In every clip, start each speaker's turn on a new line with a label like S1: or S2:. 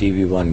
S1: TV1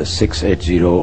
S1: 680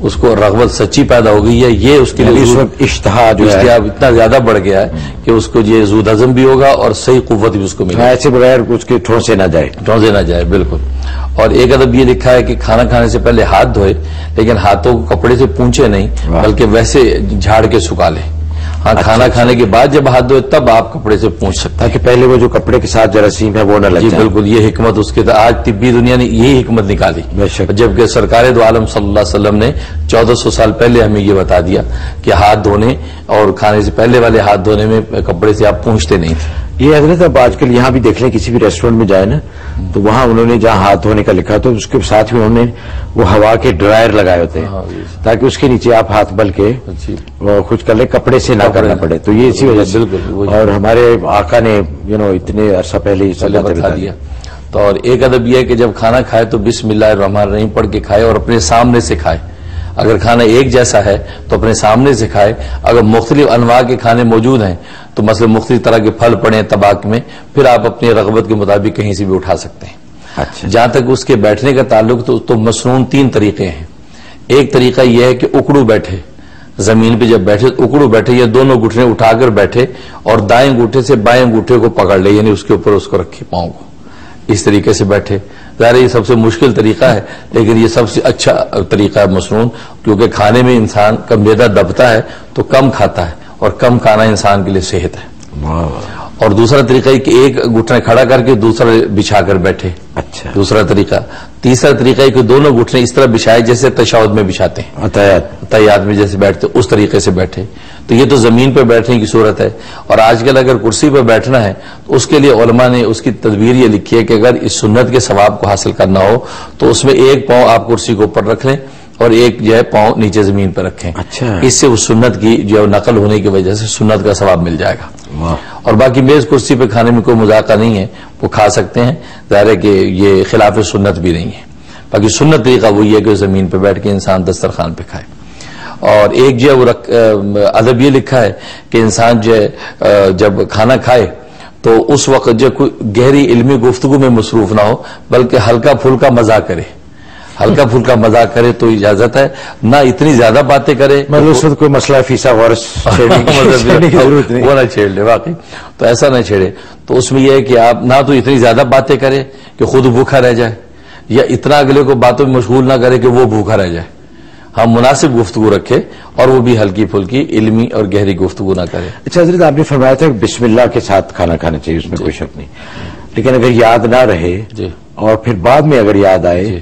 S2: اس کو رغبت سچی پیدا ہو گئی ہے، یہ اس کے لیے
S1: اس وقت اشتہا جو ہے
S2: اتنا زیادہ بڑھ گیا ہے کہ اس کو یہ زود ہضم بھی ہوگا اور صحیح قوت بھی اس کو ملے گا،
S1: ایسے بغیر اس کے ٹھونسے نہ جائے
S2: بالکل۔ اور ایک ادب یہ لکھا ہے کہ کھانا کھانے سے پہلے ہاتھ دھوئے، لیکن ہاتھوں کو کپڑے سے پونچھے نہیں بلکہ ویسے جھاڑ کے سکھا لیں۔ ہاں، کھانا کھانے کے بعد جب ہاتھ دھوئے تب آپ کپڑے سے پونچھ سکتے ہیں،
S1: تاکہ پہلے وہ جو کپڑے کے ساتھ جراثیم ہے وہ نہ لگ جائے۔
S2: بالکل، یہ حکمت اس کے آج طبی دنیا نے یہی حکمت نکالی، جبکہ سرکار دو عالم صلی اللہ علیہ وسلم نے 1400 سال پہلے ہمیں یہ بتا دیا کہ ہاتھ دھونے اور کھانے سے پہلے والے ہاتھ دھونے میں کپڑے سے آپ پونچھتے نہیں تھے۔
S1: یہ حضرت اب آج کل یہاں بھی دیکھ لیں، کسی بھی ریسٹورینٹ میں جائے نا تو وہاں انہوں نے جہاں ہاتھ دھونے کا لکھا تو اس کے ساتھ میں انہوں نے وہ ہوا کے ڈرائر لگائے ہوتے ہیں تاکہ اس کے نیچے آپ ہاتھ بل کے خشک کر لیں، کپڑے سے نہ کرنا پڑے۔ تو یہ اسی وجہ سے اور ہمارے آقا نے اتنے عرصہ پہلے
S2: بتا دیا۔ تو اور ایک ادب یہ ہے کہ جب کھانا کھائے تو بسم اللہ الرحمن الرحیم پڑھ کے کھائے اور اپنے سامنے سے کھائے۔ اگر کھانا ایک جیسا ہے تو اپنے سامنے سے کھائے، اگر مختلف انواع کے کھانے موجود ہیں تو مثلا مختلف طرح کے پھل پڑے طباق میں، پھر آپ اپنی رغبت کے مطابق کہیں سے بھی اٹھا سکتے ہیں۔
S1: اچھا،
S2: جہاں تک اس کے بیٹھنے کا تعلق تو مسنون 3 طریقے ہیں۔ ایک طریقہ یہ ہے کہ اکڑو بیٹھے، زمین پہ جب بیٹھے تو اکڑو بیٹھے یا دونوں گھٹنے اٹھا کر بیٹھے اور دائیں انگوٹھے سے بائیں انگوٹھے کو پکڑ لے، یعنی اس کے اوپر اس کو رکھے پاؤں کو، اس طریقے سے بیٹھے۔ ظاہر یہ سب سے مشکل طریقہ ہے لیکن یہ سب سے اچھا طریقہ ہے مسنون، کیونکہ کھانے میں انسان کا معدہ دبتا ہے تو کم کھاتا ہے اور کم کھانا انسان کے لیے صحت ہے۔ اور دوسرا طریقہ ہے کہ ایک گھٹنا کھڑا کر کے دوسرا بچھا کر بیٹھے،
S1: اچھا،
S2: دوسرا طریقہ۔ تیسرا طریقہ ہے کہ دونوں گھٹنے اس طرح بچھائے جیسے تشہد میں بچھاتے ہیں، تحیات میں جیسے بیٹھتے اس طریقے سے بیٹھے۔ تو یہ تو زمین پہ بیٹھنے کی صورت ہے۔ اور آج کل اگر کرسی پہ بیٹھنا ہے تو اس کے لیے علماء نے اس کی تدبیر یہ لکھی ہے کہ اگر اس سنت کے ثواب کو حاصل کرنا ہو تو اس میں ایک پاؤں آپ کرسی کے اوپر رکھ لیں اور ایک جو ہے پاؤں نیچے زمین پہ رکھیں۔
S1: اچھا،
S2: اس سے اس سنت کی جو نقل ہونے کی وجہ سے سنت کا ثواب مل جائے گا۔ اور باقی میز کرسی پہ کھانے میں کوئی مذاقہ نہیں ہے، وہ کھا سکتے ہیں، ظاہر ہے کہ یہ خلاف سنت بھی نہیں ہے۔ باقی سنت طریقہ وہی ہے کہ زمین پہ بیٹھ کے انسان دسترخوان پہ کھائے۔ اور ایک جو ہے ادب یہ لکھا ہے کہ انسان جو ہے جب کھانا کھائے تو اس وقت جو کوئی گہری علمی گفتگو میں مصروف نہ ہو بلکہ ہلکا پھلکا مزاق کرے، ہلکا پھلکا مزاق کرے تو اجازت ہے، نہ اتنی زیادہ باتیں کرے
S1: مطلب اس وقت کوئی مسئلہ فیسا غورس
S2: وہ نہ چھیڑ لے، واقعی تو ایسا نہ چھیڑے۔ تو اس میں یہ ہے کہ آپ نہ تو اتنی زیادہ باتیں کرے کہ خود بھوکا رہ جائے، یا اتنا اگلے کو باتوں میں مشغول نہ کرے کہ وہ بھوکا رہ جائے۔ ہم مناسب گفتگو رکھے اور وہ بھی ہلکی پھلکی علمی اور گہری گفتگو نہ کرے۔
S1: اچھا حضرت، آپ نے فرمایا تھا کہ بسم اللہ کے ساتھ کھانا کھانا چاہیے، اس میں کوئی شک نہیں، لیکن اگر یاد نہ رہے اور پھر بعد میں اگر یاد آئے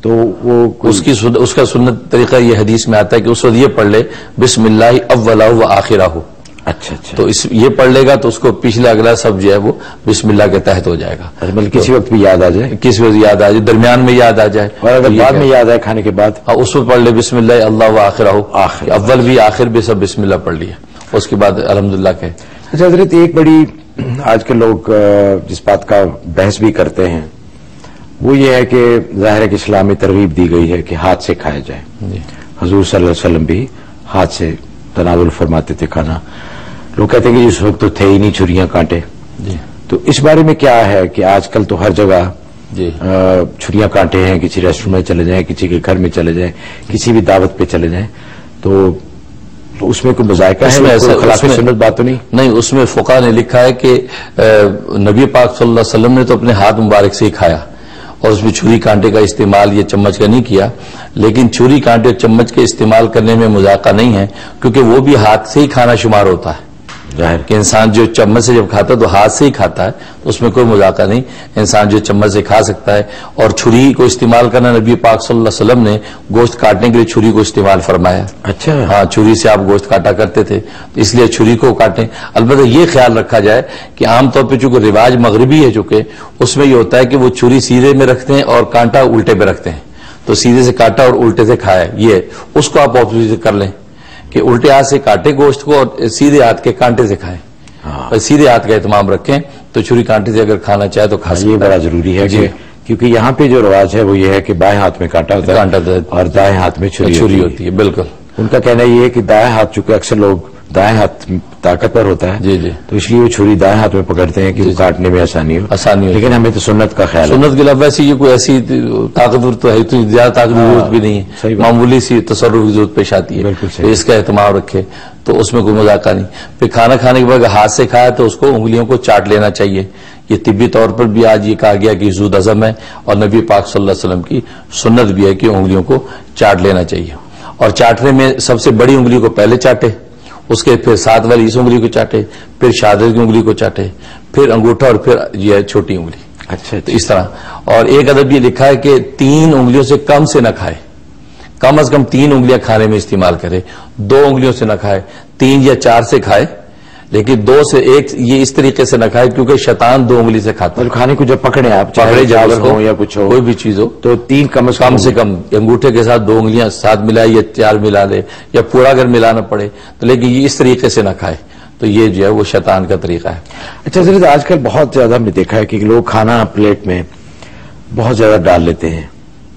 S1: تو وہ
S2: اس کا سنت طریقہ یہ حدیث میں آتا ہے کہ اس وقت یہ پڑھ لے بسم اللہ اولہ و آخرہ۔
S1: اچھا اچھا،
S2: تو یہ پڑھ لے گا تو اس کو پچھلا اگلا سب جو ہے وہ بسم اللہ کے تحت ہو جائے گا۔
S1: بلکہ کسی وقت بھی یاد آ جائے،
S2: کسی وقت یاد آ جائے، درمیان میں یاد آ جائے،
S1: اور اگر بعد میں یاد آئے کھانے کے بعد
S2: اس وقت پڑھ لے بسم اللہ اللہ و آخرہ، اول بھی آخر بھی سب بسم اللہ پڑھ لیا، اس کے بعد الحمدللہ کہے۔
S1: اچھا حضرت، ایک بڑی آج کل لوگ جس بات کا بحث بھی کرتے ہیں وہ یہ ہے کہ ظاہر ہے کہ اسلامی ترغیب دی گئی ہے کہ ہاتھ سے کھایا جائے، حضور صلی اللہ علیہ وسلم بھی ہاتھ سے تناول فرماتے تھے کھانا۔ لوگ کہتے ہیں کہ اس وقت تو تھے ہی نہیں چھریاں کانٹے، تو اس بارے میں کیا ہے کہ آج کل تو ہر جگہ چھریاں کانٹے ہیں، کسی ریسٹورینٹ میں چلے جائیں، کسی کے گھر میں چلے جائیں، کسی بھی دعوت پہ چلے جائیں، تو اس میں کوئی مذائقہ ہے، خلاف سنت بات تو نہیں؟
S2: اس میں فقہ نے لکھا ہے کہ نبی پاک صلی اللہ علیہ وسلم نے تو اپنے ہاتھ مبارک سے ہی کھایا اور اس میں چھری کانٹے کا استعمال یا چمچ کا نہیں کیا، لیکن چھری کانٹے اور چمچ کے استعمال کرنے میں مذاقہ نہیں ہے کیونکہ وہ بھی ہاتھ سے ہی کھانا شمار ہوتا ہے۔ ظاہر کہ انسان جو چمچ سے جب کھاتا ہے تو ہاتھ سے ہی کھاتا ہے، تو اس میں کوئی مذاقہ نہیں، انسان جو چمچ سے کھا سکتا ہے۔ اور چھری کو استعمال کرنا نبی پاک صلی اللہ علیہ وسلم نے گوشت کاٹنے کے لیے چھری کو استعمال فرمایا۔
S1: اچھا،
S2: ہاں، چھری سے آپ گوشت کاٹا کرتے تھے اس لیے چھری کو کاٹیں۔ البتہ یہ خیال رکھا جائے کہ عام طور پہ چونکہ رواج مغربی ہے، چونکہ اس میں یہ ہوتا ہے کہ وہ چھری سیدھے میں رکھتے ہیں اور کانٹا الٹے پہ رکھتے ہیں، تو سیدھے سے کاٹا اور الٹے سے کھایا، یہ اس کو آپ آپوزٹ کر لیں کہ الٹے ہاتھ سے کاٹے گوشت کو اور سیدھے ہاتھ کے کانٹے سے کھائیں، سیدھے ہاتھ کا اہتمام رکھیں تو چھری کانٹے سے اگر کھانا چاہے تو کھا سکتے ہیں۔
S1: یہ بڑا ضروری ہے کیونکہ یہاں پہ جو رواج ہے وہ یہ ہے کہ بائیں ہاتھ میں کانٹا ہوتا ہے اور دائیں ہاتھ میں چھری ہوتی ہے۔
S2: بالکل،
S1: ان کا کہنا یہ ہے کہ دائیں ہاتھ چونکہ اکثر لوگ دائیں ہاتھ طاقتور ہوتا ہے
S2: جی جی،
S1: تو اس لیے وہ چھری دائیں ہاتھ میں پکڑتے ہیں کہ وہ کاٹنے میں آسانی ہو. لیکن ہمیں تو سنت کا خیال ہے.
S2: سنت کے علاوہ ویسے یہ کوئی ایسی طاقتور تو ہے، اتنی زیادہ طاقت کی ضرورت بھی نہیں ہے، معمولی سی تصرف کی ضرورت پیش آتی ہے. تو اس کا اہتمام رکھے تو اس میں کوئی مذاقہ نہیں. پھر کھانا کھانے کے بعد ہاتھ سے کھایا تو اس کو انگلیوں کو چاٹ لینا چاہیے. یہ طبی طور پر بھی آج یہ کہا گیا کہ زود ہضم ہے، اور نبی پاک صلی اللہ علیہ وسلم کی سنت بھی ہے کہ انگلیوں کو چاٹ لینا چاہیے. اور چاٹنے میں سب سے بڑی انگلی کو پہلے چاٹے، اس کے پھر ساتھ والی اس انگلی کو چاٹے، پھر شہادت کی انگلی کو چاٹے، پھر انگوٹھا، اور پھر یہ چھوٹی انگلی.
S1: اچھا
S2: تو اس طرح. اور ایک ادب یہ لکھا ہے کہ 3 انگلیوں سے کم سے نہ کھائے، کم از کم 3 انگلیاں کھانے میں استعمال کرے. 2 انگلیوں سے نہ کھائے، 3 یا 4 سے کھائے، لیکن 2 سے 1 یہ اس طریقے سے نہ کھائے کیونکہ شیطان 2 انگلی سے کھاتا ہے.
S1: کھانے کو جب پکڑے آپ،
S2: پکڑے جاگر
S1: ہو یا کچھ ہو،
S2: کوئی بھی چیز ہو،
S1: تو 3 کم
S2: سے کم انگوٹھے کے ساتھ 2 انگلیاں ساتھ ملائے یا 4 ملا لے، یا پورا اگر ملانا پڑے تو، لیکن یہ اس طریقے سے نہ کھائے. تو یہ جو ہے وہ شیطان کا طریقہ ہے.
S1: اچھا حضرت، آج کل بہت زیادہ ہم نے دیکھا ہے کہ لوگ کھانا پلیٹ میں بہت زیادہ ڈال لیتے ہیں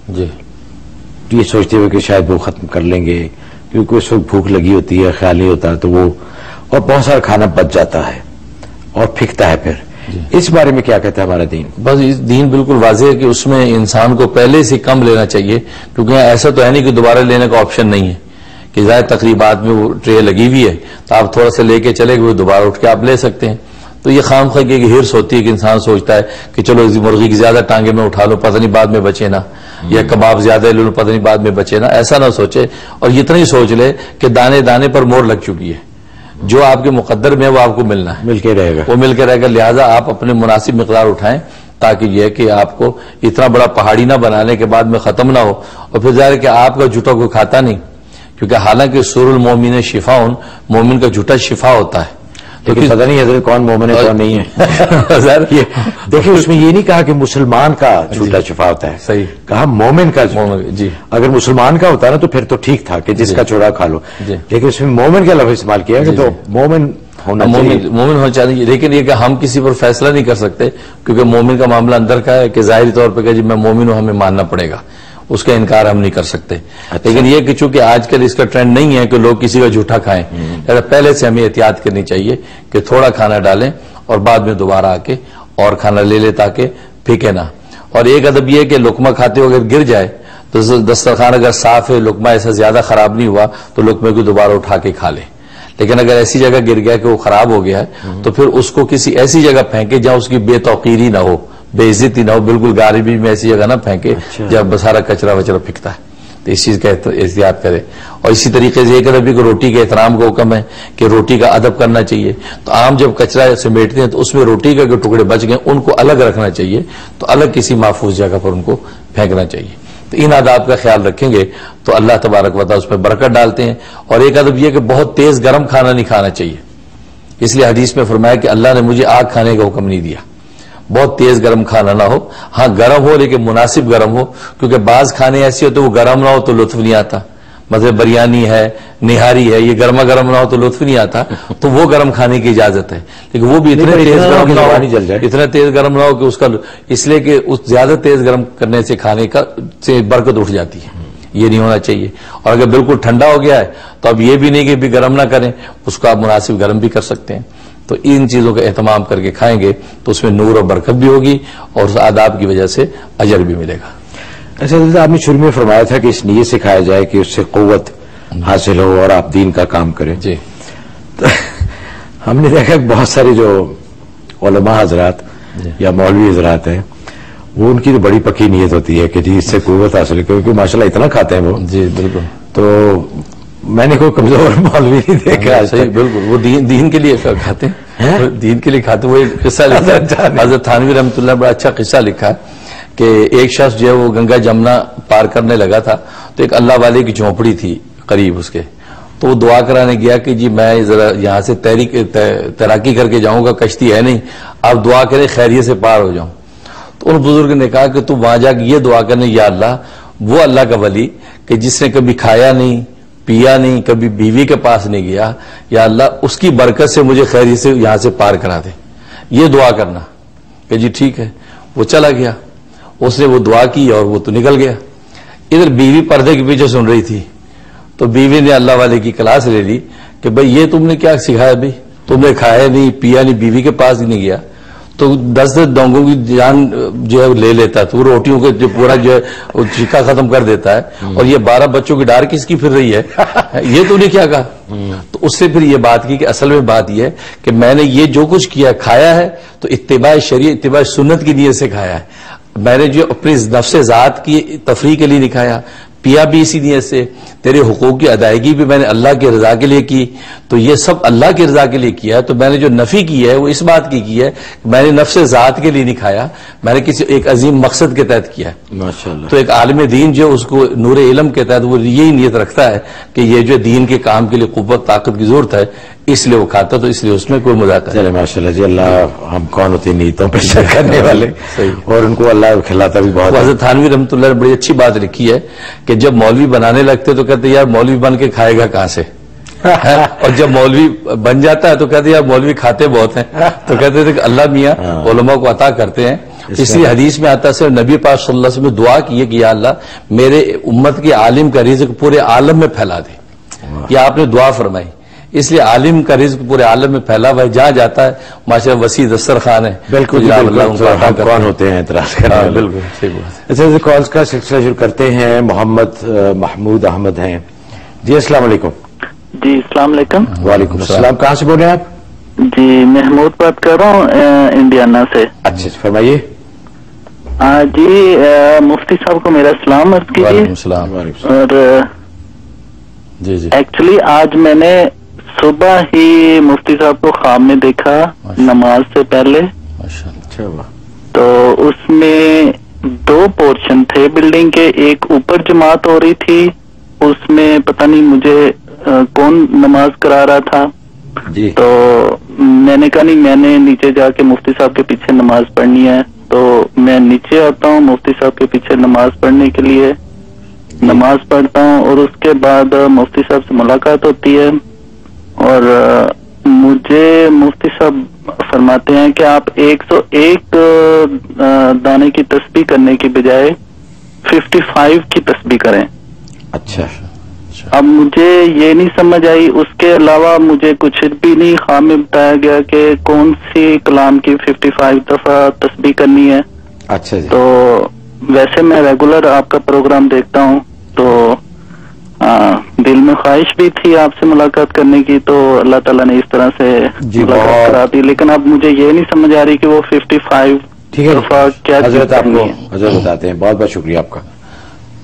S2: جی،
S1: یہ سوچتے ہوئے کہ شاید وہ ختم کر لیں گے، کیونکہ اس وقت بھوک لگی ہوتی ہے، خیال نہیں ہوتا تو وہ، اور بہت سارا کھانا بچ جاتا ہے اور پھینکتا ہے. پھر اس بارے میں کیا کہتا ہے ہمارا دین؟
S2: بس دین بالکل واضح ہے کہ اس میں انسان کو پہلے سے کم لینا چاہیے، کیونکہ ایسا تو ہے نہیں کہ دوبارہ لینے کا آپشن نہیں ہے. کہ ظاہر تقریبات میں وہ ٹرے لگی ہوئی ہے تو آپ تھوڑا سا لے کے چلے گئے، دوبارہ اٹھ کے آپ لے سکتے ہیں. تو یہ خام خواہ کی ہرس ہوتی ہے کہ انسان سوچتا ہے کہ چلو مرغی کی زیادہ ٹانگیں میں اٹھا لو، پتہ نہیں بعد میں بچے نا، یا کباب زیادہ لے لو، پتہ نہیں بعد میں بچے نا. ایسا نہ سوچے، اور اتنا ہی سوچ لے کہ دانے دانے پر مور لگ چکی ہے، جو آپ کے مقدر میں وہ آپ کو ملنا ہے،
S1: مل کے رہے گا،
S2: وہ مل کے رہے گا. لہٰذا آپ اپنے مناسب مقدار اٹھائیں، تاکہ یہ کہ آپ کو اتنا بڑا پہاڑی نہ بنانے کے بعد میں ختم نہ ہو. اور پھر ظاہر ہے کہ آپ کا جھوٹا کوئی کھاتا نہیں، کیونکہ حالانکہ سور المومن شفاء، مومن کا جھوٹا شفا ہوتا ہے.
S1: لیکن پتہ نہیں حضرت کون مومن ہے کون نہیں ہے. دیکھیں اس میں یہ نہیں کہا کہ مسلمان کا جھوٹا شفا ہوتا ہے،
S2: صحیح
S1: کہا مومن کا.
S2: جی،
S1: اگر مسلمان کا ہوتا نا تو پھر تو ٹھیک تھا کہ جس کا چھوڑا کھا لو، لیکن اس میں مومن کا لفظ استعمال کیا کہ تو مومن
S2: ہونا چاہیے. لیکن یہ کہ ہم کسی پر فیصلہ نہیں کر سکتے، کیونکہ مومن کا معاملہ اندر کا ہے کہ ظاہری طور پہ کہ جی میں مومن ہوں، ہمیں ماننا پڑے گا، اس کا انکار ہم نہیں کر سکتے. لیکن یہ کہ چونکہ آج کل اس کا ٹرینڈ نہیں ہے کہ لوگ کسی کا جھوٹا کھائیں، پہلے سے ہمیں احتیاط کرنی چاہیے کہ تھوڑا کھانا ڈالیں اور بعد میں دوبارہ آ کے اور کھانا لے لے تاکہ پھینکے نہ. اور ایک ادب یہ کہ لقمہ کھاتے ہو اگر گر جائے تو دسترخوان اگر صاف ہے، لقمہ ایسا زیادہ خراب نہیں ہوا تو لقمے کو دوبارہ اٹھا کے کھا لے. لیکن اگر ایسی جگہ گر گیا کہ وہ خراب ہو گیا ہے تو پھر اس کو کسی ایسی جگہ پھینکے جہاں اس کی بے توقیری نہ ہو، بے عزتی نہ ہو. بالکل غریبی میں ایسی جگہ نہ پھینکے جب سارا کچرا وچرا پھینکتا ہے. تو اس چیز کا احتیاط کرے. اور اسی طریقے سے ایک ادب کو روٹی کے احترام کا حکم ہے کہ روٹی کا ادب کرنا چاہیے. تو عام جب کچرا سمیٹتے ہیں تو اس میں روٹی کے ٹکڑے بچ گئے ان کو الگ رکھنا چاہیے، تو الگ کسی محفوظ جگہ پر ان کو پھینکنا چاہیے. تو ان آداب کا خیال رکھیں گے تو اللہ تبارک و تعالیٰ اس میں برکت ڈالتے ہیں. اور ایک ادب یہ کہ بہت تیز گرم کھانا نہیں کھانا چاہیے، اس لیے حدیث میں فرمایا کہ اللہ نے مجھے آگ کھانے کا حکم نہیں دیا. بہت تیز گرم کھانا نہ ہو، ہاں گرم ہو لیکن مناسب گرم ہو، کیونکہ بعض کھانے ایسے ہوتے وہ گرم نہ ہو تو لطف نہیں آتا. مطلب بریانی ہے، نہاری ہے، یہ گرما گرم نہ ہو تو لطف نہیں آتا. تو وہ گرم کھانے کی اجازت ہے، لیکن وہ بھی اتنے تیز گرم نہ ہو، اتنا تیز گرم نہ ہو کہ اس کا، اس لیے کہ اس زیادہ تیز گرم کرنے سے کھانے کا سے برکت اٹھ جاتی ہے. یہ نہیں ہونا چاہیے. اور اگر بالکل ٹھنڈا ہو گیا ہے تو اب یہ بھی نہیں کہ بھی گرم نہ کریں، اس کو آپ مناسب گرم بھی کر سکتے ہیں. تو ان چیزوں کا اہتمام کر کے کھائیں گے تو اس میں نور اور برکت بھی ہوگی اور اس آداب کی وجہ سے اجر بھی ملے گا.
S1: اچھا آپ نے شروع میں فرمایا تھا کہ اس نیت سے کھایا جائے کہ اس سے قوت حاصل ہو اور آپ دین کا کام کریں.
S2: جی،
S1: تو ہم نے دیکھا کہ بہت سارے جو علماء حضرات یا مولوی حضرات ہیں وہ ان کی تو بڑی پکی نیت ہوتی ہے کہ جی اس سے قوت حاصل ہے، کیونکہ ماشاءاللہ اتنا کھاتے ہیں وہ. جی بالکل. تو میں نے کوئی کمزور مولوی نہیں دیکھا.
S2: صحیح، بالکل. وہ دین کے لیے کھاتے ہیں، دین کے لیے کھاتے. وہ ایک قصہ لکھا ہے حضرت تھانوی رحمۃ اللہ، بڑا اچھا قصہ لکھا ہے کہ ایک شخص جو ہے وہ گنگا جمنا پار کرنے لگا تھا تو ایک اللہ والے کی جھونپڑی تھی قریب اس کے. تو وہ دعا کرانے گیا کہ جی میں ذرا یہاں سے تیراکی کر کے جاؤں گا، کشتی ہے نہیں، آپ دعا کریں خیریت سے پار ہو جاؤں. تو ان بزرگ نے کہا کہ تو وہاں جا کے یہ دعا کرنے، یا اللہ وہ اللہ کا ولی کہ جس نے کبھی کھایا نہیں پیا نہیں، کبھی بیوی کے پاس نہیں گیا، یا اللہ اس کی برکت سے مجھے خیریت سے یہاں سے پار کرا دے. یہ دعا کرنا کہ جی ٹھیک ہے. وہ چلا گیا، اس نے وہ دعا کی اور وہ تو نکل گیا. ادھر بیوی پردے کے پیچھے سن رہی تھی تو بیوی نے اللہ والے کی کلاس لے لی کہ بھئی یہ تم نے کیا سکھایا بھائی، تم نے کھایا نہیں پیا نہیں، بیوی کے پاس ہی نہیں گیا تو 10 ڈونگوں کی جان جو ہے لے لیتا ہے، تو روٹیوں کے جو پورا جو ہے چکا ختم کر دیتا ہے، اور یہ 12 بچوں کی ڈار کس کی پھر رہی ہے، یہ تو نے کیا کہا. تو اس سے پھر یہ بات کی کہ اصل میں بات یہ ہے کہ میں نے یہ جو کچھ کیا کھایا ہے تو اتباع شریعت اتباع سنت کی نیت سے کھایا ہے. میں نے جو اپنی نفس ذات کی تفریح کے لیے نہیں کھایا، پیا بھی اسی نیت سے، تیرے حقوق کی ادائیگی بھی میں نے اللہ کی رضا کے لیے کی، تو یہ سب اللہ کی رضا کے لیے کیا. تو میں نے جو نفی کی ہے وہ اس بات کی ہے کہ میں نے نفس ذات کے لیے نہیں کھایا، میں نے کسی ایک عظیم مقصد کے تحت کیا ہے.
S1: ماشاءاللہ.
S2: تو ایک عالم دین جو اس کو نور علم کے تحت وہ یہی نیت رکھتا ہے کہ یہ جو دین کے کام کے لیے قوت طاقت کی ضرورت ہے اس لیے وہ کھاتا، تو اس لیے اس میں کوئی مذاکرہ.
S1: چلے ماشاءاللہ جی، اللہ ہم کون ہوتے نیتوں پہ شک کرنے والے، اور ان کو اللہ کھلاتا بھی بہت.
S2: حضرت تھانوی رحمۃ اللہ نے بڑی اچھی بات لکھی ہے کہ جب مولوی بنانے لگتے تو کہتے یار مولوی بن کے کھائے گا کہاں سے، اور جب مولوی بن جاتا ہے تو کہتے یار مولوی کھاتے بہت ہیں. تو کہتے تھے کہ اللہ میاں علماء کو عطا کرتے ہیں. اس لیے حدیث میں آتا ہے نبی پاک صلی اللہ علیہ وسلم نے دعا کی ہے کہ یا اللہ میرے امت کے عالم کا رزق پورے عالم میں پھیلا دے. یہ آپ نے دعا فرمائی، اس لیے عالم کا رزق پورے عالم میں پھیلا ہوا ہے، جہاں جاتا ہے ماشاءاللہ وسیع دسترخوان ہے.
S1: بالکل کون ہوتے ہیں اعتراض کرنے والے.
S2: بالکل ٹھیک بات.
S1: اچھا کالز کا سلسلہ شروع کرتے ہیں. محمد محمود احمد ہیں جی. السلام علیکم.
S3: جی السلام علیکم.
S1: وعلیکم السلام. کہاں سے بول رہے ہیں آپ؟
S3: جی محمود بات کر رہا ہوں انڈیانا سے.
S1: اچھا فرمائیے.
S3: جی مفتی صاحب کو میرا سلام عرض کیجیے.
S2: وعلیکم السلام.
S3: اور
S2: جی جی
S3: ایکچولی آج میں نے صبح ہی مفتی صاحب کو خواب میں دیکھا نماز سے پہلے، تو اس میں 2 پورشن تھے بلڈنگ کے. ایک اوپر جماعت ہو رہی تھی، اس میں پتہ نہیں مجھے کون نماز کرا رہا تھا
S1: جی.
S3: تو میں نے کہا نہیں میں نے نیچے جا کے مفتی صاحب کے پیچھے نماز پڑھنی ہے. تو میں نیچے آتا ہوں مفتی صاحب کے پیچھے نماز پڑھنے کے لیے، نماز پڑھتا ہوں اور اس کے بعد مفتی صاحب سے ملاقات ہوتی ہے، اور مجھے مفتی صاحب فرماتے ہیں کہ آپ 101 دانے کی تسبیح کرنے کی بجائے 55 کی تسبیح کریں.
S1: اچھا.
S3: اب مجھے یہ نہیں سمجھ آئی، اس کے علاوہ مجھے کچھ بھی نہیں. خواب میں بتایا گیا کہ کون سی کلام کی 55 دفعہ تسبیح کرنی ہے.
S1: اچھا جی.
S3: تو ویسے میں ریگولر آپ کا پروگرام دیکھتا ہوں، تو دل میں خواہش بھی تھی آپ سے ملاقات کرنے کی، تو اللہ تعالیٰ نے اس طرح سے ملاقات کرا دی. لیکن اب مجھے یہ نہیں سمجھ آ رہی کہ وہ 55 دفعہ کیا
S1: حضرت آپ کو حضرت بتاتے ہیں. بہت بہت شکریہ آپ کا.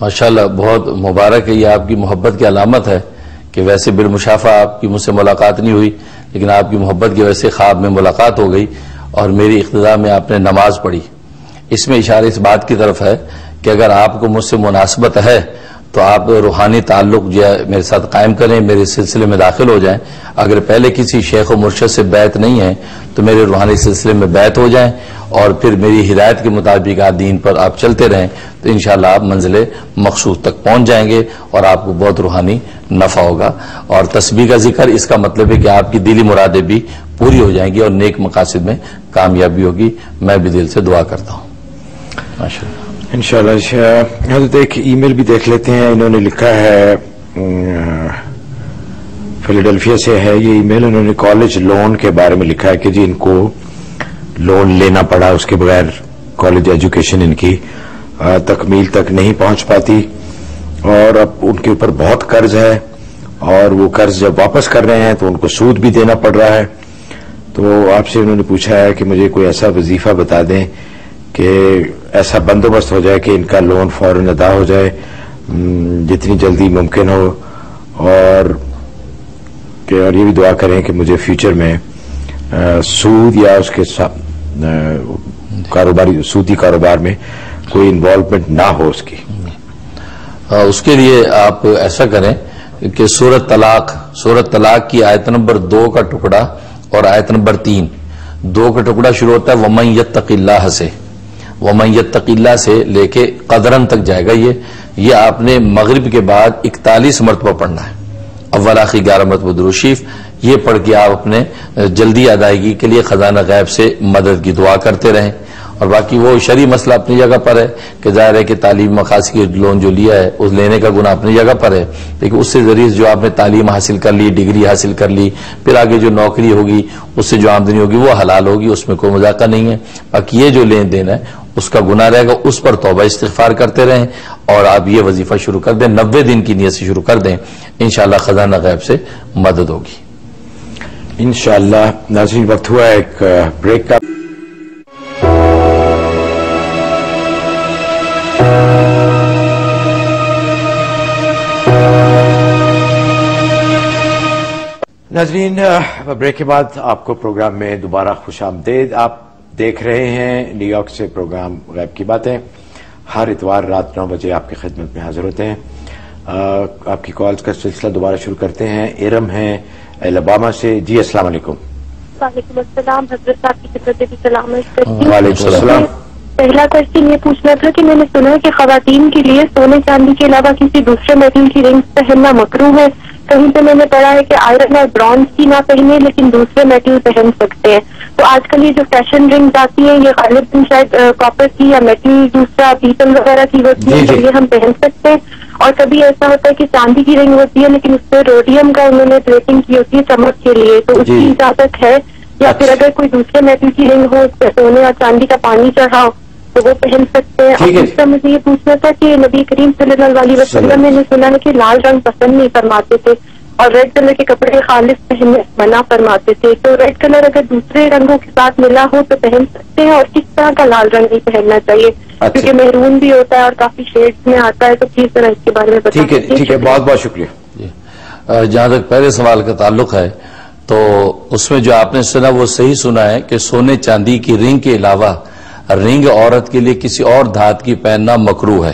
S2: ماشاءاللہ بہت مبارک ہے. یہ آپ کی محبت کی علامت ہے کہ ویسے بالمشافہ آپ کی مجھ سے ملاقات نہیں ہوئی، لیکن آپ کی محبت کی وجہ سے خواب میں ملاقات ہو گئی اور میری اقتداء میں آپ نے نماز پڑھی. اس میں اشارہ اس بات کی طرف ہے کہ اگر آپ کو مجھ سے مناسبت ہے تو آپ روحانی تعلق جو ہے میرے ساتھ قائم کریں، میرے سلسلے میں داخل ہو جائیں. اگر پہلے کسی شیخ و مرشد سے بیعت نہیں ہے تو میرے روحانی سلسلے میں بیعت ہو جائیں، اور پھر میری ہدایت کے مطابق آپ دین پر آپ چلتے رہیں تو انشاءاللہ آپ منزل مقصود تک پہنچ جائیں گے اور آپ کو بہت روحانی نفع ہوگا. اور تسبیح کا ذکر اس کا مطلب ہے کہ آپ کی دلی مرادیں بھی پوری ہو جائیں گی اور نیک مقاصد میں کامیابی ہوگی. میں بھی دل سے دعا کرتا ہوں. ماشاءاللہ.
S1: انشاءاللہ. حضرت ایک ای میل بھی دیکھ لیتے ہیں. انہوں نے لکھا ہے فیلاڈیلفیا سے ہے یہ ای میل. انہوں نے کالج لون کے بارے میں لکھا ہے کہ جی ان کو لون لینا پڑا، اس کے بغیر کالج ایجوکیشن ان کی تکمیل تک نہیں پہنچ پاتی، اور اب ان کے اوپر بہت قرض ہے، اور وہ قرض جب واپس کر رہے ہیں تو ان کو سود بھی دینا پڑ رہا ہے. تو آپ سے انہوں نے پوچھا ہے کہ مجھے کوئی ایسا وظیفہ بتا دیں کہ ایسا بندوبست ہو جائے کہ ان کا لون فوراً ادا ہو جائے جتنی جلدی ممکن ہو، اور یہ بھی دعا کریں کہ مجھے فیوچر میں سود یا اس کے کاروباری سودی کاروبار میں کوئی انوالومنٹ نہ ہو اس کی.
S2: اس کے لیے آپ ایسا کریں کہ سورۃ طلاق کی آیت نمبر 2 کا ٹکڑا اور آیت نمبر 3، 2 کا ٹکڑا شروع ہوتا ہے وَمَن يَتَّقِ اللَّهَ سے، وَمَن يَتَّقِ اللَّهَ سے لے کے قدرن تک جائے گا. یہ آپ نے مغرب کے بعد 41 مرتبہ پڑھنا ہے. اول آخری 11 مرتبہ درود شریف. یہ پڑھ کے آپ اپنے جلدی ادائیگی کے لیے خزانہ غیب سے مدد کی دعا کرتے رہیں. اور باقی وہ شرعی مسئلہ اپنی جگہ پر ہے کہ ظاہر ہے کہ تعلیم مقاصد کے لون جو لیا ہے اس لینے کا گناہ اپنی جگہ پر ہے، لیکن اس سے ذریعے جو آپ نے تعلیم حاصل کر لی، ڈگری حاصل کر لی، پھر آگے جو نوکری ہوگی اس سے جو آمدنی ہوگی وہ حلال ہوگی، اس میں کوئی مذاکرہ نہیں ہے۔ باقی یہ جو لین دین ہے اس کا گناہ رہے گا، اس پر توبہ استغفار کرتے رہیں اور آپ یہ وظیفہ شروع کر دیں، 90 دن کی نیت سے شروع کر دیں، انشاءاللہ خزانہ غیب سے مدد ہوگی
S1: انشاءاللہ۔ ناظرین وقت ہوا ایک بریک کا۔ ناظرین بریک کے بعد آپ کو پروگرام میں دوبارہ خوش آمدید۔ آپ دیکھ رہے ہیں نیو یارک سے پروگرام غیب کی باتیں، ہر اتوار رات 9 بجے آپ کی خدمت میں حاضر ہوتے ہیں۔ آپ کی کالز کا سلسلہ دوبارہ شروع کرتے ہیں۔ ارم ہیں الاباما سے۔ جی السلام علیکم۔
S4: وعلیکم السلام، حضرت صاحب کی خدمت میں سلام عرض کرتی ہوں۔
S1: وعلیکم السلام۔
S4: پہلا کوشچن یہ پوچھنا تھا کہ میں نے سنا ہے کہ خواتین کے لیے سونے چاندی کے علاوہ کسی دوسرے میٹل کی رنگز پہننا مکروہ ہے۔ کہیں پہ میں نے پڑھا ہے کہ آئرن اور برونز کی نہ پہنے لیکن دوسرے میٹل پہن سکتے ہیں۔ تو آج کل یہ جو فیشن رنگز آتی ہیں یہ غالباً شاید کاپر کی یا میٹل دوسرا پیتل وغیرہ کی ہوتی ہے، یہ ہم پہن سکتے ہیں۔ اور کبھی ایسا ہوتا ہے کہ چاندی کی رنگ ہوتی ہے لیکن اس پہ روڈیم کا انہوں نے پلیٹنگ کی ہوتی ہے چمک کے لیے، تو اس کی اجازت ہے؟ یا پھر اگر کوئی دوسرے میٹل کی رنگ ہو، سونے اور چاندی کا پانی چڑھا ہو تو وہ پہن سکتے ہیں۔ اور دوسرا مجھے یہ پوچھنا تھا کہ نبی کریم صلی اللہ علیہ وسلم میں نے سنا ہے کہ لال رنگ پسند نہیں فرماتے تھے اور ریڈ کلر کے کپڑے خالص پہننے منع فرماتے تھے، تو ریڈ کلر اگر دوسرے رنگوں کے ساتھ ملا ہو تو پہن سکتے ہیں؟ اور کس طرح کا لال رنگ نہیں پہننا چاہیے؟ کیونکہ میرون بھی ہوتا ہے اور کافی شیڈز میں آتا ہے، تو پلیز ذرا اس کے بارے میں بتائیں۔
S1: ٹھیک ہے، بہت بہت شکریہ۔
S2: جہاں تک پہلے سوال کا تعلق ہے تو اس میں جو آپ نے سنا وہ صحیح سنا ہے کہ سونے چاندی کی رنگ کے علاوہ رنگ عورت کے لیے کسی اور دھات کی پہننا مکروہ ہے،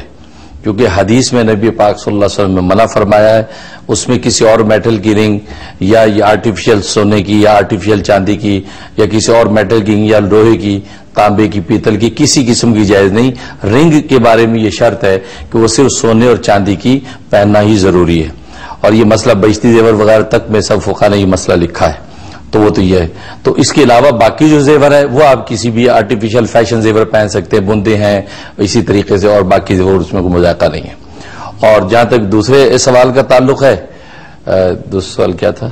S2: کیونکہ حدیث میں نبی پاک صلی اللہ علیہ وسلم نے منع فرمایا ہے، اس میں کسی اور میٹل کی رنگ یا آرٹیفیشل سونے کی یا آرٹیفیشل چاندی کی یا کسی اور میٹل کی یا لوہے کی، تانبے کی، پیتل کی، کسی قسم کی جائز نہیں۔ رنگ کے بارے میں یہ شرط ہے کہ وہ صرف سونے اور چاندی کی پہننا ہی ضروری ہے، اور یہ مسئلہ بیشتی زیور وغیرہ تک میں سب فقہاء نے یہ مسئلہ لکھا ہے، تو وہ تو یہ ہے۔ تو اس کے علاوہ باقی جو زیور ہے وہ آپ کسی بھی آرٹیفیشل فیشن زیور پہن سکتے ہیں، بندے ہیں اسی طریقے سے، اور باقی زیور اس میں کوئی مذاکرہ نہیں ہے۔ اور جہاں تک دوسرے سوال کا تعلق ہے، دوسرا سوال کیا تھا؟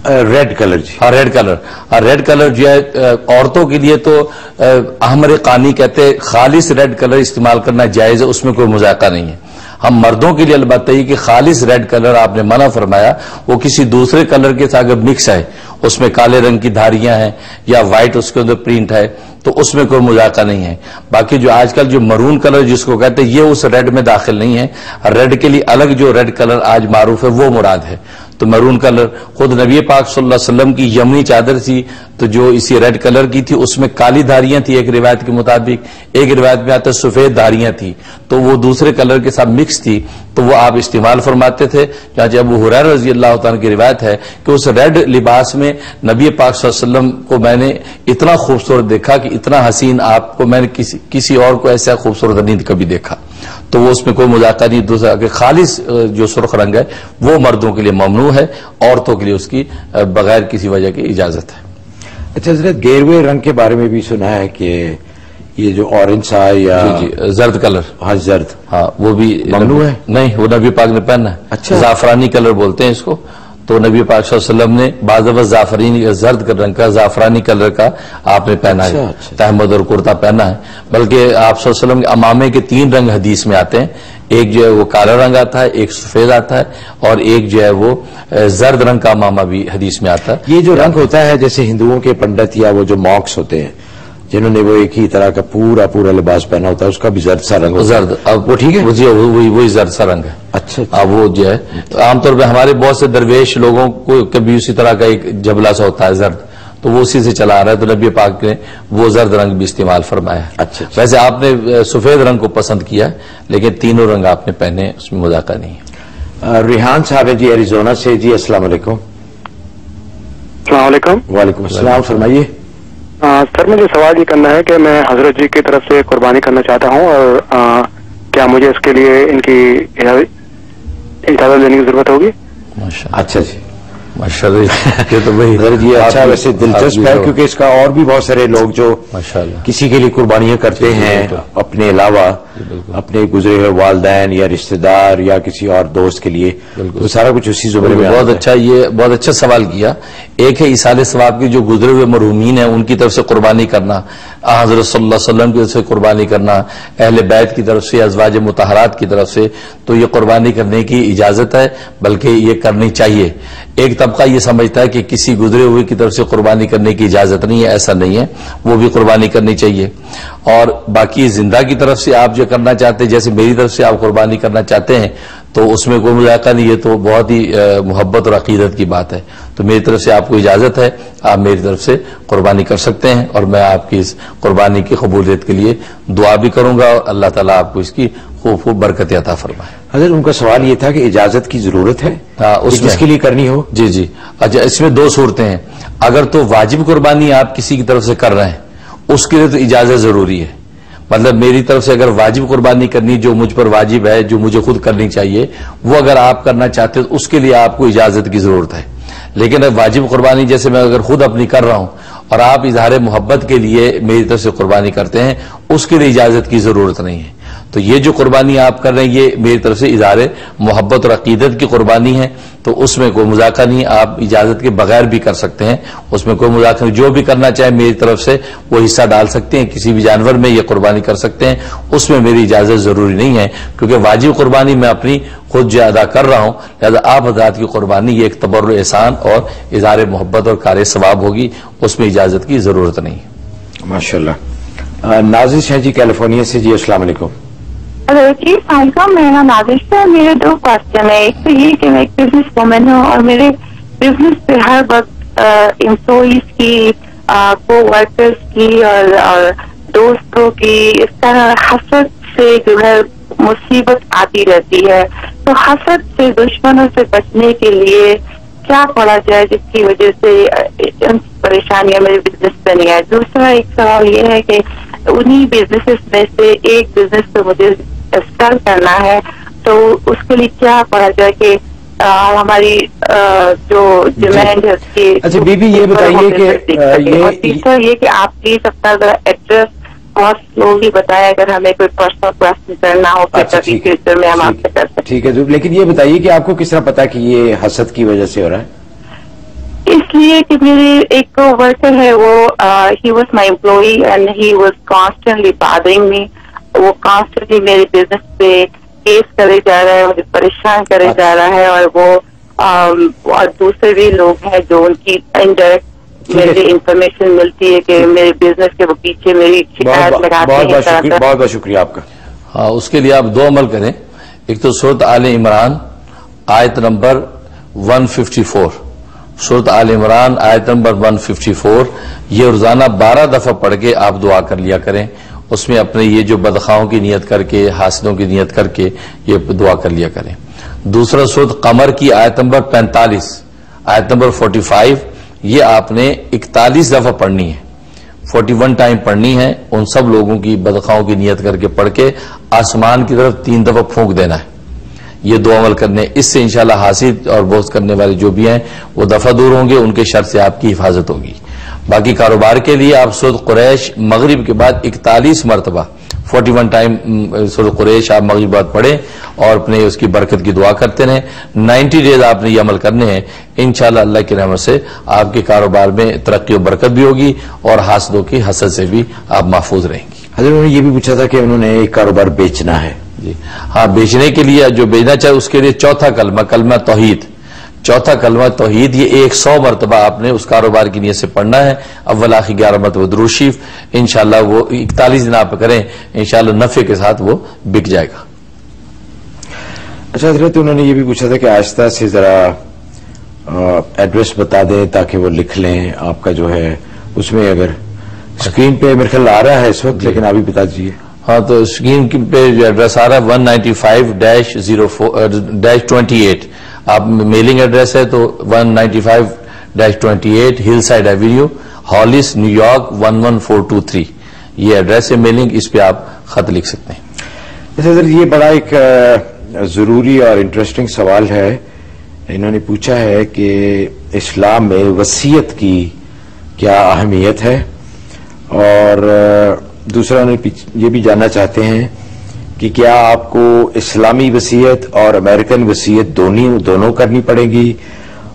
S1: Red colour. جی
S2: ہاں، ریڈ کلر۔ ریڈ کلر جو ہے عورتوں کے لیے تو احمر قانی کہتے ہیں، خالص ریڈ کلر استعمال کرنا جائز ہے، اس میں کوئی مذاکرہ نہیں ہے۔ ہم مردوں کے لیے البتہ یہ کہ خالص ریڈ کلر آپ نے منع فرمایا، وہ کسی دوسرے کلر کے ساتھ اگر مکس ہے، اس میں کالے رنگ کی دھاریاں ہیں یا وائٹ اس کے اندر پرنٹ ہے، تو اس میں کوئی مذاکرہ نہیں ہے۔ باقی جو آج کل جو مرون کلر جس کو کہتے ہیں یہ اس ریڈ میں داخل نہیں ہے، ریڈ کے لیے الگ جو ریڈ کلر آج معروف ہے وہ مراد ہے۔ تو میرون کلر خود نبی پاک صلی اللہ علیہ وسلم کی یمنی چادر تھی تو جو اسی ریڈ کلر کی تھی، اس میں کالی دھاریاں تھی ایک روایت کے مطابق، ایک روایت میں آتا ہے سفید دھاریاں تھی، تو وہ دوسرے کلر کے ساتھ مکس تھی، تو وہ آپ استعمال فرماتے تھے۔ چنانچہ ابو ہریرہ رضی اللہ تعالیٰ کی روایت ہے کہ اس ریڈ لباس میں نبی پاک صلی اللہ علیہ وسلم کو میں نے اتنا خوبصورت دیکھا کہ اتنا حسین آپ کو میں نے کسی اور کو ایسا خوبصورت نہیں کبھی دیکھا، تو وہ اس میں کوئی مذاکرہ نہیں۔ دوسرا کہ خالص جو سرخ رنگ ہے وہ مردوں کے لیے ممنوع ہے، عورتوں کے لیے اس کی بغیر کسی وجہ کی اجازت ہے۔
S1: اچھا حضرت، گیروے رنگ کے بارے میں بھی سنا ہے کہ یہ جو اورنج سا یا
S2: جی زرد کلر،
S1: ہاں زرد،
S2: ہاں وہ بھی
S1: ممنوع ہے؟
S2: نہیں، وہ نبی پاک نے پہنا ہے۔
S1: اچھا،
S2: زعفرانی کلر بولتے ہیں اس کو، تو نبی پاک صلی اللہ علیہ وسلم نے بعض دفعہ زعفرانی زرد رنگ کا زعفرانی کلر کا آپ نے پہنا ہے، تحمد اور کرتا پہنا ہے۔ بلکہ آپ صلی اللہ علیہ وسلم کے امامے کے 3 رنگ حدیث میں آتے ہیں، ایک جو ہے وہ کالا رنگ آتا ہے، ایک سفید آتا ہے، اور ایک جو ہے وہ زرد رنگ کا امامہ بھی حدیث میں آتا ہے۔
S1: یہ جو رنگ ہوتا ہے جیسے ہندوؤں کے پنڈت یا وہ جو ماکس ہوتے ہیں جنہوں نے وہ ایک ہی طرح کا پورا لباس پہنا ہوتا ہے، اس کا بھی زرد سا رنگ ہوتا ہے۔
S2: زرد، اب وہ ٹھیک ہے، وہی زرد سا رنگ ہے۔
S1: اچھا،
S2: اب وہ جو ہے عام طور پہ ہمارے بہت سے درویش لوگوں کو کبھی اسی طرح کا ایک جبلا سا ہوتا ہے زرد، تو وہ اسی سے چلا آ رہا ہے، تو نبی پاک نے وہ زرد رنگ بھی استعمال فرمایا ہے۔
S1: اچھا،
S2: ویسے آپ نے سفید رنگ کو پسند کیا لیکن تینوں رنگ آپ نے پہنے، اس میں مذاکرہ نہیں ہے۔
S1: ریحان صاحب جی ایریزونا سے، جی السلام علیکم۔
S5: السلام علیکم۔
S1: وعلیکم السلام، فرمائیے۔
S5: سر مجھے سوال یہ کرنا ہے کہ میں حضرت جی کی طرف سے قربانی کرنا چاہتا ہوں، اور کیا مجھے اس کے لیے ان کی اجازت لینے کی ضرورت ہوگی؟
S2: ماشاءاللہ۔
S1: اچھا جی،
S2: ماشاءاللہ یہ تو بھائی
S1: یہ اچھا ویسے دلچسپ ہے کیونکہ اس کا اور بھی بہت سارے لوگ جو
S2: ماشاءاللہ
S1: کسی کے لیے قربانیاں کرتے ہیں اپنے علاوہ اپنے گزرے ہوئے والدین یا رشتہ دار یا کسی اور دوست کے لیے، وہ سارا کچھ اسی زمرے میں
S2: بہت اچھا، یہ بہت اچھا سوال کیا. ایک ہے ایصال ثواب کی جو گزرے ہوئے مرحومین ہیں ان کی طرف سے قربانی کرنا، حضرت صلی اللہ علیہ وسلم کی طرف سے قربانی کرنا، اہل بیت کی طرف سے، ازواج مطہرات کی طرف سے، تو یہ قربانی کرنے کی اجازت ہے، بلکہ یہ کرنی چاہیے. ایک طبقہ یہ سمجھتا ہے کہ کسی گزرے ہوئے کی طرف سے قربانی کرنے کی اجازت نہیں ہے، ایسا نہیں ہے، وہ بھی قربانی کرنی چاہیے. اور باقی زندہ کی طرف سے آپ جو کرنا چاہتے ہیں، جیسے میری طرف سے آپ قربانی کرنا چاہتے ہیں تو اس میں کوئی مذائقہ نہیں، یہ تو بہت ہی محبت اور عقیدت کی بات ہے. تو میری طرف سے آپ کو اجازت ہے، آپ میری طرف سے قربانی کر سکتے ہیں، اور میں آپ کی اس قربانی کی قبولیت کے لیے دعا بھی کروں گا، اور اللہ تعالیٰ آپ کو اس کی خوب خوب برکت عطا فرمائے.
S1: حضرت ان کا سوال یہ تھا کہ اجازت کی ضرورت ہے
S2: اس
S1: جس کے لیے کرنی ہو.
S2: جی اچھا، اس میں دو صورتیں ہیں. اگر تو واجب قربانی آپ کسی کی طرف سے کر رہے ہیں اس کے لیے تو اجازت ضروری ہے. مطلب میری طرف سے اگر واجب قربانی کرنی جو مجھ پر واجب ہے، جو مجھے خود کرنی چاہیے، وہ اگر آپ کرنا چاہتے تو اس کے لیے آپ کو اجازت کی ضرورت ہے. لیکن واجب قربانی جیسے میں اگر خود اپنی کر رہا ہوں اور آپ اظہار محبت کے لیے میری طرف سے قربانی کرتے ہیں، اس کے لیے اجازت کی ضرورت نہیں ہے. تو یہ جو قربانی آپ کر رہے ہیں یہ میری طرف سے اظہار محبت اور عقیدت کی قربانی ہے، تو اس میں کوئی مذاکرہ نہیں، آپ اجازت کے بغیر بھی کر سکتے ہیں، اس میں کوئی مذاکرہ نہیں. جو بھی کرنا چاہے میری طرف سے وہ حصہ ڈال سکتے ہیں، کسی بھی جانور میں یہ قربانی کر سکتے ہیں، اس میں میری اجازت ضروری نہیں ہے، کیونکہ واجب قربانی میں اپنی خود جو ادا کر رہا ہوں، لہذا آپ حضرات کی قربانی یہ ایک تبرع احسان اور اظہار محبت اور کار ثواب ہوگی، اس میں اجازت کی ضرورت نہیں.
S1: ماشاءاللہ. نازش ہیں جی کیلیفورنیا سے. جی السلام علیکم.
S4: جی السلام علیکم، میرا نام نازش ہے. میرے دو کوشچن ہیں. ایک تو یہ کہ میں ایک بزنس وومن ہوں اور میرے بزنس پہ ہر وقت امپلائیز کی، کو ورکرز کی اور دوستوں کی اس طرح حسد سے جو ہے مصیبت آتی رہتی ہے. تو حسد سے، دشمنوں سے بچنے کے لیے کیا پڑا جائے جس کی وجہ سے ان پریشانیاں میرے بزنس پہ نہیں آئے. دوسرا ایک سوال یہ ہے کہ انہی بزنس میں سے ایک بزنس پہ مجھے اسٹارٹ کرنا ہے، تو اس کے لیے کیا پڑا جائے کہ ہماری جو ڈیمانڈ ہے اس کی.
S1: اچھا بی بی یہ بتائیے کہ
S4: تیسرا یہ کہ آپ پلیز اپنا ذرا ایڈریس بہت سلولی بتائیں اگر ہمیں کوئی پرسنل کوشچن کرنا ہو فیوچر میں ہم آپ سے کر سکتے.
S1: ٹھیک ہے. لیکن یہ بتائیے کہ آپ کو کس طرح پتا کہ یہ حسد کی وجہ سے ہو رہا ہے؟
S4: اس لیے کہ میرے ایک ورکر ہے، وہ he was my employee and he was constantly bothering me. وہ کانسٹنٹلی میرے بزنس پہ کیس کرے جا رہا ہے، مجھے پریشان کرے جا رہا ہے، اور وہ اور دوسرے بھی لوگ ہیں جو ان کی انڈائریکٹ مجھے انفارمیشن ملتی ہے کہ میرے بزنس کے وہ پیچھے میری شکایت لگاتے ہیں.
S1: بہت بہت شکریہ آپ کا.
S2: ہاں، اس کے لیے آپ دو عمل کریں. ایک تو سورۃ آل عمران آیت نمبر 154، سورۃ آل عمران آیت نمبر 154، یہ روزانہ 12 دفعہ پڑھ کے آپ دعا کر لیا کریں. اس میں اپنے یہ جو بدخواہوں کی نیت کر کے، حاسدوں کی نیت کر کے یہ دعا کر لیا کریں. دوسرا سورۃ قمر کی آیت نمبر 45، آیت نمبر 45، یہ آپ نے 41 دفعہ پڑھنی ہے، 41 ٹائم پڑھنی ہے. ان سب لوگوں کی بدخواہوں کی نیت کر کے پڑھ کے آسمان کی طرف 3 دفعہ پھونک دینا ہے. یہ دو عمل کرنے، اس سے انشاءاللہ حاسد اور بغض کرنے والے جو بھی ہیں وہ دفعہ دور ہوں گے، ان کے شر سے آپ کی حفاظت ہوگی. باقی کاروبار کے لیے آپ سورۃ قریش مغرب کے بعد 41 مرتبہ 41 ٹائم سورۃ قریش آپ مغرب بعد پڑھیں اور اپنے اس کی برکت کی دعا کرتے رہیں. 90 ڈیز آپ نے یہ عمل کرنے ہیں. انشاءاللہ اللہ کی رحمت سے آپ کے کاروبار میں ترقی و برکت بھی ہوگی اور حاسدوں کی حسد سے بھی آپ محفوظ رہیں گی.
S1: حضرت انہوں نے یہ بھی پوچھا تھا کہ انہوں نے ایک کاروبار بیچنا ہے.
S2: جی ہاں، بیچنے کے لیے جو بیچنا چاہے اس کے لیے چوتھا کلمہ، کلمہ توحید، چوتھا کلمہ توحید، یہ 100 مرتبہ آپ نے اس کاروبار کی نیت سے پڑھنا ہے. اول آخر 11 مرتبہ درود شریف. انشاءاللہ وہ 41 دن آپ کریں، انشاءاللہ نفع کے ساتھ وہ بک جائے گا.
S1: اچھا حضرت انہوں نے یہ بھی پوچھا تھا کہ آہستہ سے ذرا ایڈریس بتا دیں تاکہ وہ لکھ لیں آپ کا جو ہے. اس میں اگر اسکرین پہ میرے خیال آ رہا ہے اس وقت، لیکن ابھی بتا دیجیے.
S2: ہاں، تو اسکرین پہ جو ایڈریس آ رہا ہے 195-28، آپ میلنگ ایڈریس ہے تو 195-28 ہل side avenue, halls, new York 11423، یہ ایڈریس ہے میلنگ. اس پہ آپ خط لکھ سکتے ہیں.
S1: یہ بڑا ایک ضروری اور انٹرسٹنگ سوال ہے انہوں نے پوچھا ہے کہ اسلام میں وصیت کی کیا اہمیت ہے، اور دوسرا انہوں نے یہ بھی جاننا چاہتے ہیں کہ کیا آپ کو اسلامی وصیت اور امریکن وصیت دونوں کرنی پڑے گی،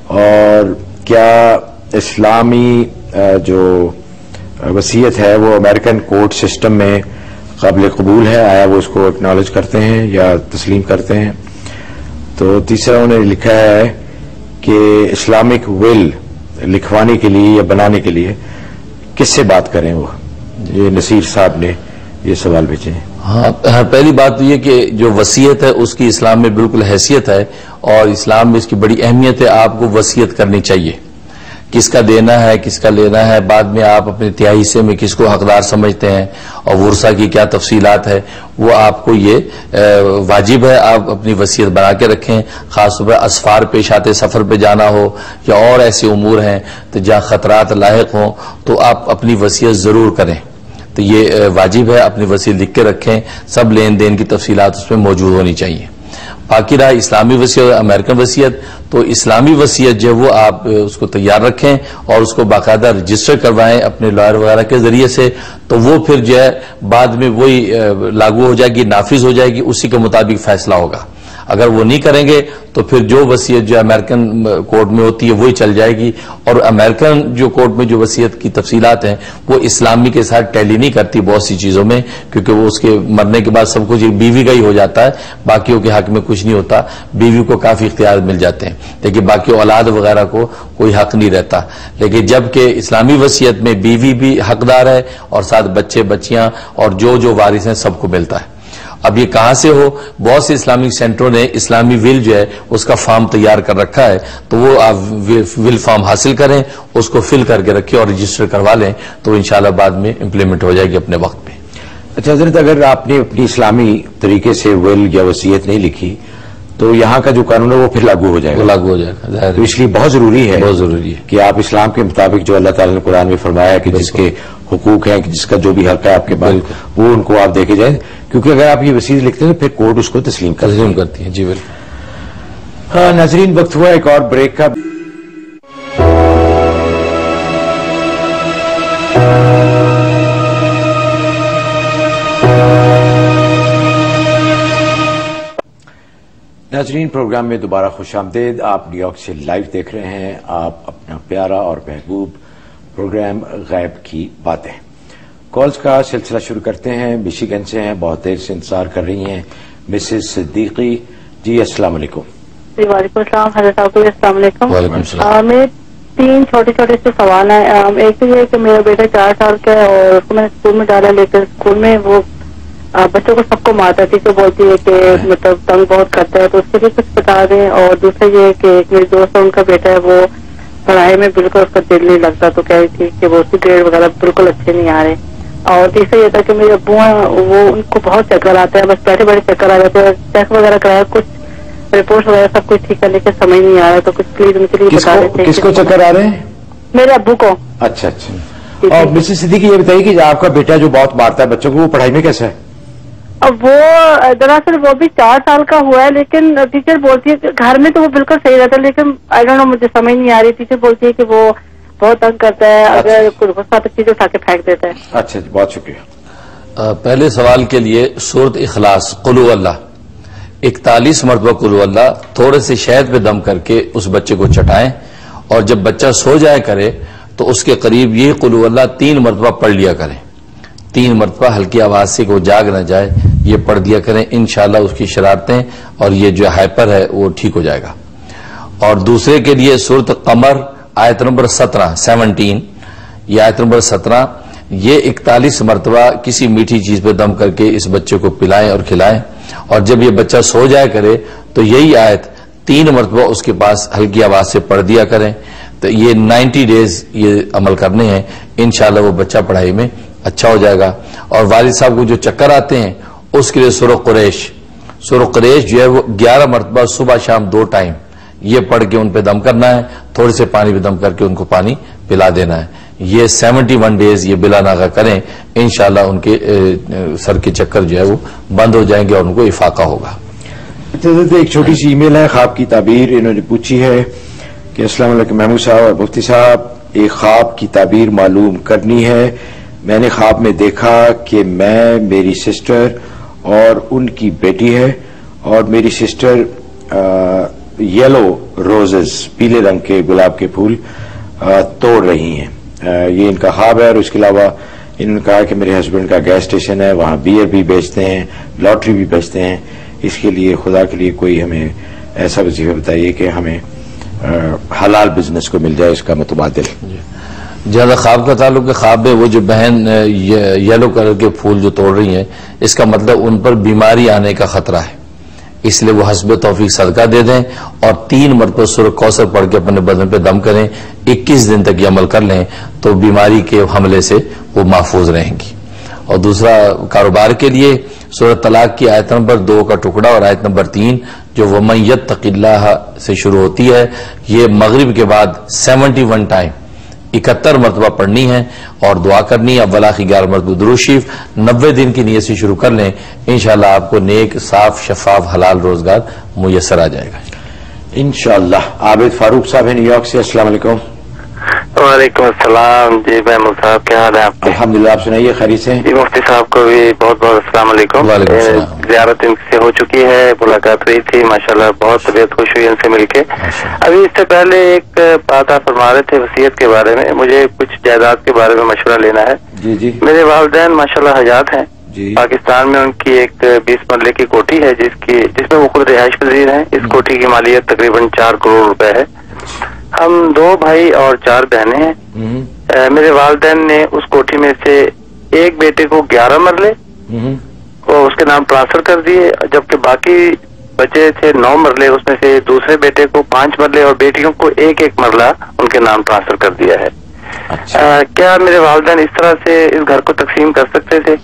S1: اور کیا اسلامی جو وصیت ہے وہ امریکن کورٹ سسٹم میں قابل قبول ہے، آیا وہ اس کو اکنالج کرتے ہیں یا تسلیم کرتے ہیں؟ تو تیسرا انہوں نے لکھا ہے کہ اسلامک ول لکھوانے کے لیے یا بنانے کے لیے کس سے بات کریں؟ وہ یہ نصیر صاحب نے یہ سوال بھیجے ہیں۔
S2: ہاں، پہلی بات تو یہ کہ جو وصیت ہے اس کی اسلام میں بالکل حیثیت ہے، اور اسلام میں اس کی بڑی اہمیت ہے۔ آپ کو وصیت کرنی چاہیے، کس کا دینا ہے کس کا لینا ہے، بعد میں آپ اپنے تہائی حصے میں کس کو حقدار سمجھتے ہیں، اور ورثہ کی کیا تفصیلات ہے، وہ آپ کو یہ واجب ہے آپ اپنی وصیت بنا کے رکھیں۔ خاص طور پر اسفار پیش آتے، سفر پہ جانا ہو یا اور ایسے امور ہیں تو جہاں خطرات لاحق ہوں تو آپ اپنی وصیت ضرور کریں۔ تو یہ واجب ہے، اپنی وصیت لکھ کے رکھیں، سب لین دین کی تفصیلات اس میں موجود ہونی چاہیے۔ باقی رہا اسلامی وصیت اور امریکن وصیت، تو اسلامی وصیت جو ہے وہ آپ اس کو تیار رکھیں اور اس کو باقاعدہ رجسٹر کروائیں اپنے لائر وغیرہ کے ذریعے سے، تو وہ پھر جو ہے بعد میں وہی لاگو ہو جائے گی، نافذ ہو جائے گی، اسی کے مطابق فیصلہ ہوگا۔ اگر وہ نہیں کریں گے تو پھر جو وصیت جو امریکن کورٹ میں ہوتی ہے وہی چل جائے گی، اور امریکن جو کورٹ میں جو وصیت کی تفصیلات ہیں وہ اسلامی کے ساتھ ٹیلی نہیں کرتی بہت سی چیزوں میں، کیونکہ وہ اس کے مرنے کے بعد سب کچھ بیوی کا ہی ہو جاتا ہے، باقیوں کے حق میں کچھ نہیں ہوتا، بیوی کو کافی اختیار مل جاتے ہیں، لیکن باقی اولاد وغیرہ کو کوئی حق نہیں رہتا۔ لیکن جبکہ اسلامی وصیت میں بیوی بھی حقدار ہے اور ساتھ بچے بچیاں اور جو وارث ہیں سب کو ملتا ہے۔ اب یہ کہاں سے ہو؟ بہت سے اسلامک سینٹروں نے اسلامی ول جو ہے اس کا فارم تیار کر رکھا ہے، تو وہ آپ ول فارم حاصل کریں، اس کو فل کر کے رکھیں اور رجسٹر کروا لیں، تو انشاءاللہ بعد میں امپلیمنٹ ہو جائے گی اپنے وقت پہ۔
S1: اچھا حضرت، اگر آپ نے اپنی اسلامی طریقے سے ول یا وصیت نہیں لکھی تو یہاں کا جو قانون ہے وہ پھر لاگو ہو جائے گا؟
S2: وہ لاگو ہو جائے گا،
S1: تو اس لیے بہت ضروری ہے کہ آپ اسلام کے مطابق جو اللہ تعالیٰ نے قرآن میں فرمایا ہے کہ جس کے حقوق ہیں، جس کا جو بھی حق ہے آپ کے پاس، وہ ان کو آپ دے کے جائیں، کیونکہ اگر آپ یہ وصیت لکھتے ہیں تو پھر کورٹ اس کو تسلیم
S2: کرتی ہے۔ جی بالکل۔
S1: ہاں ناظرین، وقت ہوا ایک اور بریک کا۔ ناظرین، پروگرام میں دوبارہ خوش آمدید۔ آپ نیو یارک سے لائیو دیکھ رہے ہیں آپ اپنا پیارا اور محبوب پروگرام غیب کی باتیں۔ کالز کا سلسلہ شروع کرتے ہیں۔ مشیگن سے ہیں، بہت دیر سے انتظار کر رہی ہیں مسز صدیقی جی، السلام علیکم۔
S4: جی وعلیکم السلام حضرت صاحب، السلام علیکم۔
S2: وعلیکم السلام۔
S4: میرے 3 چھوٹے سے سوال ہیں۔ ایک تو یہ ہے کہ میرا بیٹا 4 سال کا ہے اور اس کو میں نے اسکول میں ڈالا، لیکن اسکول میں وہ بچوں کو سب کو مارتا تھی، تو بولتی ہے کہ مطلب تنگ بہت کرتا ہے، تو اس کے لیے کچھ بتا دیں۔ اور دوسرا یہ ہے کہ ایک میری دوست ہے، ان کا بیٹا ہے، وہ پڑھائی میں بالکل اس کا دل نہیں لگتا، تو کہہ رہی تھی کہ وہ اس کی گریڈ وغیرہ بالکل اچھے نہیں آ رہے۔ اور تیسرا یہ تھا کہ میرے ابو ہیں، وہ ان کو بہت چکر آتا ہے، بس بیٹھے چکر آ جاتے ہیں، چیک وغیرہ کرایا، کچھ رپورٹ وغیرہ سب کچھ ٹھیک کرنے کے سمجھ نہیں آ رہا، تو کچھ پلیز ان کے لیے بتا دیتے۔
S1: کس کو چکر آ رہے ہیں؟
S4: میرے ابو کو۔
S1: اچھا اچھا۔ اور مسز صدیقی یہ بتائیے کہ آپ کا بیٹا جو بہت مارتا ہے بچوں کو، وہ پڑھائی میں کیسا ہے؟
S4: اب وہ دراصل وہ بھی 4 سال کا ہوا ہے، لیکن ٹیچر بولتی ہے کہ گھر میں تو وہ بالکل صحیح رہتا ہے، لیکن آئی ڈونٹ نو، مجھے سمجھ نہیں آ رہی۔ ٹیچر بولتی ہے کہ وہ بہت تنگ کرتا ہے، اگر کوئی غصہ تو چیز اٹھا کے پھینک دیتا ہے۔
S1: اچھا جی، بہت شکریہ۔
S2: پہلے سوال کے لیے سورۃ اخلاص قل هو اللہ 41 مرتبہ قل هو اللہ تھوڑے سے شہد پہ دم کر کے اس بچے کو چٹائیں، اور جب بچہ سو جائے کرے تو اس کے قریب یہ قل هو اللہ 3 مرتبہ پڑھ لیا کریں، 3 مرتبہ ہلکی آواز سے کہ وہ جاگ نہ جائے، یہ پڑھ دیا کریں، انشاءاللہ اس کی شرارتیں اور یہ جو ہائپر ہے وہ ٹھیک ہو جائے گا۔ اور دوسرے کے لیے سورۃ قمر آیت نمبر 17 یہ آیت نمبر 17 یہ 41 مرتبہ کسی میٹھی چیز پہ دم کر کے اس بچے کو پلائیں اور کھلائیں، اور جب یہ بچہ سو جائے کرے تو یہی آیت 3 مرتبہ اس کے پاس ہلکی آواز سے پڑھ دیا کریں۔ تو یہ 90 ڈیز یہ عمل کرنے ہیں، انشاءاللہ وہ بچہ پڑھائی میں اچھا ہو جائے گا۔ اور والد صاحب کو جو چکر آتے ہیں اس کے لیے سورہ قریش جو ہے وہ 11 مرتبہ صبح شام 2 ٹائم یہ پڑھ کے ان پہ دم کرنا ہے، تھوڑے سے پانی پہ دم کر کے ان کو پانی پلا دینا ہے۔ یہ 71 ڈیز یہ بلا ناغہ کریں، انشاءاللہ ان کے سر کے چکر جو ہے وہ بند ہو جائیں گے اور ان کو افاقہ ہوگا۔
S1: ایک چھوٹی سی ای میل ہے خواب کی تعبیر. انہوں نے پوچھی ہے کہ السلام علیکم محمود صاحب اور مفتی صاحب, ایک خواب کی تعبیر معلوم کرنی ہے. میں نے خواب میں دیکھا کہ میں, میری سسٹر اور ان کی بیٹی ہے, اور میری سسٹر یلو روزز, پیلے رنگ کے گلاب کے پھول توڑ رہی ہیں. یہ ان کا خواب ہے. اور اس کے علاوہ انہوں نے کہا کہ میرے ہسبینڈ کا گیس اسٹیشن ہے, وہاں بیئر بھی بیچتے ہیں, لاٹری بھی بیچتے ہیں. اس کے لیے خدا کے لیے کوئی ہمیں ایسا وظیفہ بتائیے کہ ہمیں حلال بزنس کو مل جائے اس کا متبادل.
S2: جہاں خواب کا تعلق ہے, خواب میں وہ جو بہن یلو کلر کے پھول جو توڑ رہی ہیں, اس کا مطلب ان پر بیماری آنے کا خطرہ ہے, اس لیے وہ حسب توفیق صدقہ دے دیں اور 3 مرتبہ سورہ کوثر پڑھ کے اپنے بدن پہ دم کریں. 21 دن تک یہ عمل کر لیں تو بیماری کے حملے سے وہ محفوظ رہیں گی. اور دوسرا کاروبار کے لیے سورہ طلاق کی آیت نمبر 2 کا ٹکڑا اور آیت نمبر 3 جو وَمَن يَتَّقِ اللَّهَ سے شروع ہوتی ہے, یہ مغرب کے بعد 71 ٹائم 71 مرتبہ پڑھنی ہے اور دعا کرنی ہے. اول آخر 11 مرتبہ درود شریف 90 دن کی نیت سے شروع کر لیں, انشاءاللہ آپ کو نیک, صاف, شفاف, حلال روزگار میسر آ جائے گا
S1: انشاءاللہ. عابد فاروق صاحب ہے نیو یارک سے. السلام علیکم.
S6: وعلیکم السلام. جی محمود صاحب کیا حال ہے آپ کے؟
S1: الحمدللہ, آپ سنائیے خیریت سے؟
S6: جی مفتی صاحب کو بھی بہت بہت السلام علیکم.
S2: وعلیکم السلام.
S6: زیارت ان سے ہو چکی ہے, ملاقات ہوئی تھی, ماشاءاللہ بہت طبیعت خوش ہوئی ان سے مل کے. ابھی اس سے پہلے ایک بات آپ فرما رہے تھے وصیت کے بارے میں, مجھے کچھ جائیداد کے بارے میں مشورہ لینا ہے.
S1: جی جی.
S6: میرے والدین ماشاءاللہ حیات ہیں
S1: جی.
S6: پاکستان میں ان کی ایک 20 مرلے کی کوٹھی ہے جس میں وہ خود رہائش پذیر ہیں. اس کوٹھی کی مالیت تقریباً 4 کروڑ روپے ہے. ہم 2 بھائی اور 4 بہنیں ہیں. میرے والدین نے اس کوٹھی میں سے ایک بیٹے کو 11 مرلے اور اس کے نام ٹرانسفر کر دیے, جبکہ باقی بچے تھے 9 مرلے, اس میں سے دوسرے بیٹے کو 5 مرلے اور بیٹیوں کو 1 مرلہ ان کے نام ٹرانسفر کر دیا ہے. کیا میرے والدین اس طرح سے اس گھر کو تقسیم کر سکتے تھے؟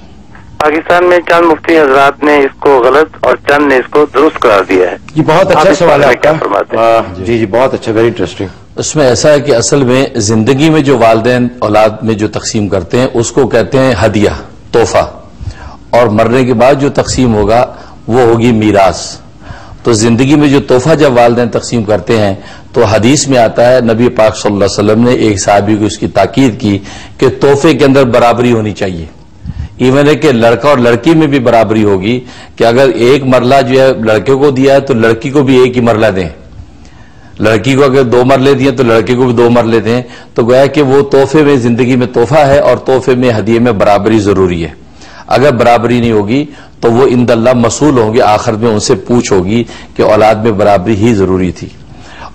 S6: پاکستان میں چند مفتی حضرات نے اس کو غلط اور چند نے اس کو درست قرار دیا ہے.
S1: یہ بہت اچھا سوال ہے
S6: کیا فرماتے ہیں؟
S1: جی جی بہت اچھا, ویری انٹرسٹنگ.
S2: اس میں ایسا ہے کہ اصل میں زندگی میں جو والدین اولاد میں جو تقسیم کرتے ہیں اس کو کہتے ہیں ہدیہ, تحفہ, اور مرنے کے بعد جو تقسیم ہوگا وہ ہوگی میراث. تو زندگی میں جو تحفہ جب والدین تقسیم کرتے ہیں تو حدیث میں آتا ہے, نبی پاک صلی اللہ علیہ وسلم نے ایک صحابی کو اس کی تاکید کی کہ تحفے کے اندر برابری ہونی چاہیے. ایون ہے کہ لڑکا اور لڑکی میں بھی برابری ہوگی کہ اگر 1 مرلہ جو ہے لڑکے کو دیا ہے تو لڑکی کو بھی 1 ہی مرلہ دیں, لڑکی کو اگر 2 مرلے دیے تو لڑکے کو بھی 2 مرلے دیں. تو گویا کہ وہ تحفے میں زندگی میں تحفہ ہے اور تحفے میں ہدیے میں برابری ضروری ہے. اگر برابری نہیں ہوگی تو وہ عند اللہ مسئول ہوں گے, آخر میں ان سے پوچھ ہوگی کہ اولاد میں برابری ہی ضروری تھی.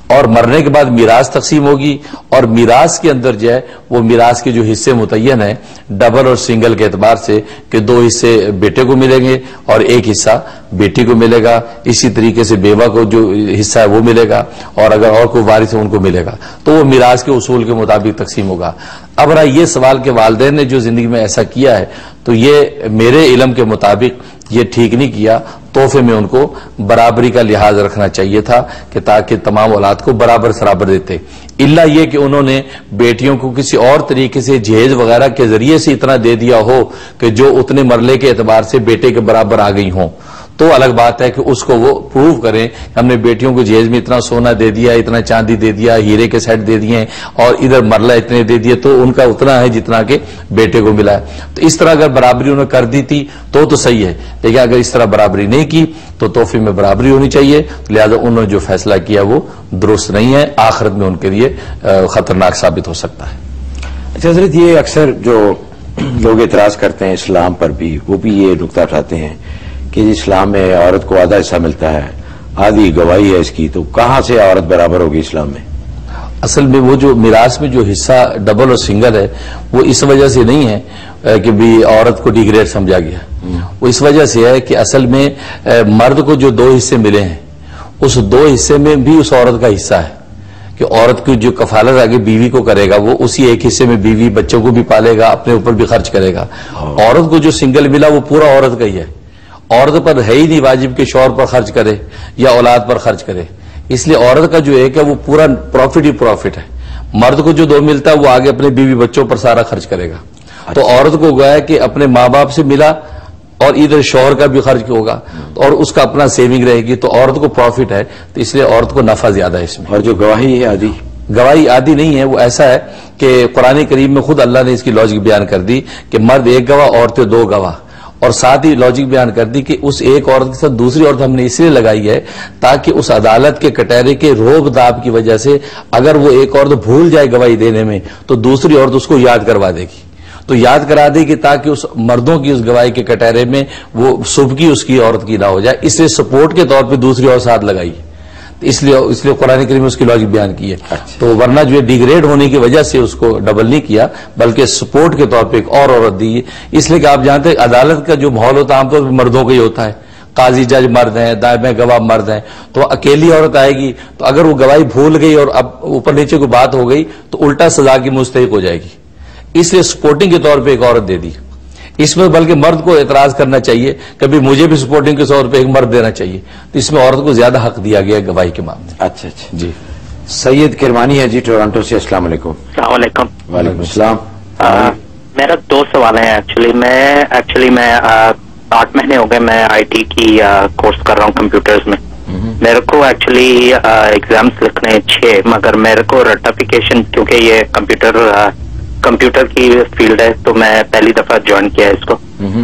S2: اور مرنے کے بعد میراث تقسیم ہوگی, اور میراث کے اندر جو ہے وہ میراث کے جو حصے متعین ہیں ڈبل اور سنگل کے اعتبار سے کہ 2 حصے بیٹے کو ملیں گے اور 1 حصہ بیٹی کو ملے گا. اسی طریقے سے بیوہ کو جو حصہ ہے وہ ملے گا, اور اگر اور کوئی وارث ہے ان کو ملے گا. تو وہ میراث کے اصول کے مطابق تقسیم ہوگا. اب رہا یہ سوال کہ والدین نے جو زندگی میں ایسا کیا ہے تو یہ میرے علم کے مطابق یہ ٹھیک نہیں کیا. تحفے میں ان کو برابری کا لحاظ رکھنا چاہیے تھا کہ تاکہ تمام اولاد کو برابر سرابر دیتے. الا یہ کہ انہوں نے بیٹیوں کو کسی اور طریقے سے جہیز وغیرہ کے ذریعے سے اتنا دے دیا ہو کہ جو اتنے مرلے کے اعتبار سے بیٹے کے برابر آ گئی ہوں, تو الگ بات ہے کہ اس کو وہ پروو کریں ہم نے بیٹیوں کو جہیز میں اتنا سونا دے دیا, اتنا چاندی دے دیا, ہیرے کے سیٹ دے دیے اور ادھر مرلہ اتنے دے دیے, تو ان کا اتنا ہے جتنا کہ بیٹے کو ملا ہے. تو اس طرح اگر برابری انہوں نے کر دی تھی تو صحیح ہے, لیکن اگر اس طرح برابری نہیں کی تو تحفے میں برابری ہونی چاہیے. لہذا انہوں نے جو فیصلہ کیا وہ درست نہیں ہے, آخرت میں ان کے لیے خطرناک ثابت ہو سکتا ہے.
S1: اچھا حضرت, یہ اکثر جو لوگ اعتراض کرتے ہیں اسلام پر بھی, وہ بھی یہ نقطہ اٹھاتے ہیں کہ اسلام میں عورت کو آدھا حصہ ملتا ہے, آدھی گواہی ہے اس کی, تو کہاں سے عورت برابر ہوگی اسلام میں؟
S2: اصل میں وہ جو میراث میں جو حصہ ڈبل اور سنگل ہے وہ اس وجہ سے نہیں ہے کہ بھی عورت کو ڈیگریڈ سمجھا گیا, وہ اس وجہ سے ہے کہ اصل میں مرد کو جو 2 حصے ملے ہیں اس 2 حصے میں بھی اس عورت کا حصہ ہے کہ عورت کی جو کفالت آگے بیوی کو کرے گا وہ اسی 1 حصے میں بیوی بچوں کو بھی پالے گا, اپنے اوپر بھی خرچ کرے گا. عورت کو جو سنگل ملا وہ پورا عورت کا ہی ہے, عورت پر ہے ہی نہیں واجب کے شوہر پر خرچ کرے یا اولاد پر خرچ کرے. اس لیے عورت کا جو ایک ہے وہ پورا پروفٹ ہی پروفٹ ہے. مرد کو جو 2 ملتا ہے وہ آگے اپنے بیوی بچوں پر سارا خرچ کرے گا. تو عورت کو گویا کہ اپنے ماں باپ سے ملا اور ادھر شوہر کا بھی خرچ ہوگا اور اس کا اپنا سیونگ رہے گی، تو عورت کو پروفٹ ہے، تو اس لیے عورت کو نفع زیادہ ہے اس میں.
S1: اور جو گواہی ہے عادی،
S2: گواہی عادی نہیں ہے، وہ ایسا ہے کہ قرآن کریم میں خود اللہ نے اس کی لاجک بیان کر دی کہ مرد ایک گواہ، عورتیں دو گواہ، اور ساتھ ہی لاجک بیان کر دی کہ اس ایک عورت کے ساتھ دوسری عورت ہم نے اس لیے لگائی ہے تاکہ اس عدالت کے کٹہرے کے روب داب کی وجہ سے اگر وہ ایک عورت بھول جائے گواہی دینے میں تو دوسری عورت اس کو یاد کروا دے گی، تو یاد کرا دے گی تاکہ اس مردوں کی اس گواہی کے کٹہرے میں وہ صبح اس کی عورت کی نہ ہو جائے، اس لیے سپورٹ کے طور پہ دوسری عورت ساتھ لگائی، اس لیے قرآن کریم میں اس کی لاجک بیان کی ہے. تو ورنہ جو ہے ڈیگریڈ ہونے کی وجہ سے اس کو ڈبل نہیں کیا بلکہ سپورٹ کے طور پہ ایک اور عورت دی ہے. اس لیے کہ آپ جانتے ہیں عدالت کا جو ماحول ہوتا ہے عام طور پہ مردوں کا ہی ہوتا ہے، قاضی جج مرد ہیں، دائیں گواہ مرد ہیں، تو اکیلی عورت آئے گی تو اگر وہ گواہی بھول گئی اور اب اوپر نیچے کوئی بات ہو گئی تو الٹا سزا کی مستحق ہو جائے گی، اس لیے سپورٹنگ کے طور پہ ایک عورت دے دی. اس میں بلکہ مرد کو اعتراض کرنا چاہیے، کبھی مجھے بھی سپورٹنگ کے طور پہ ایک مرد دینا چاہیے، تو اس میں عورت کو زیادہ حق دیا گیا ہے گواہی کے معاملے.
S1: اچھا جی. سید کرمانی ہے جی ٹورانٹو سے، السلام علیکم.
S6: السلام علیکم.
S1: وعلیکم السلام.
S6: میرا 2 سوال ہیں. ایکچولی میں 8 مہینے ہو گئے میں آئی ٹی کی کورس کر رہا ہوں کمپیوٹرز میں. میرے کو ایکچولی ایگزامس لکھنے ہیں 6، مگر میرے کو رٹیفیکیشن، کیونکہ یہ کمپیوٹر کی فیلڈ ہے تو میں پہلی دفعہ جوائن کیا ہے اس کو،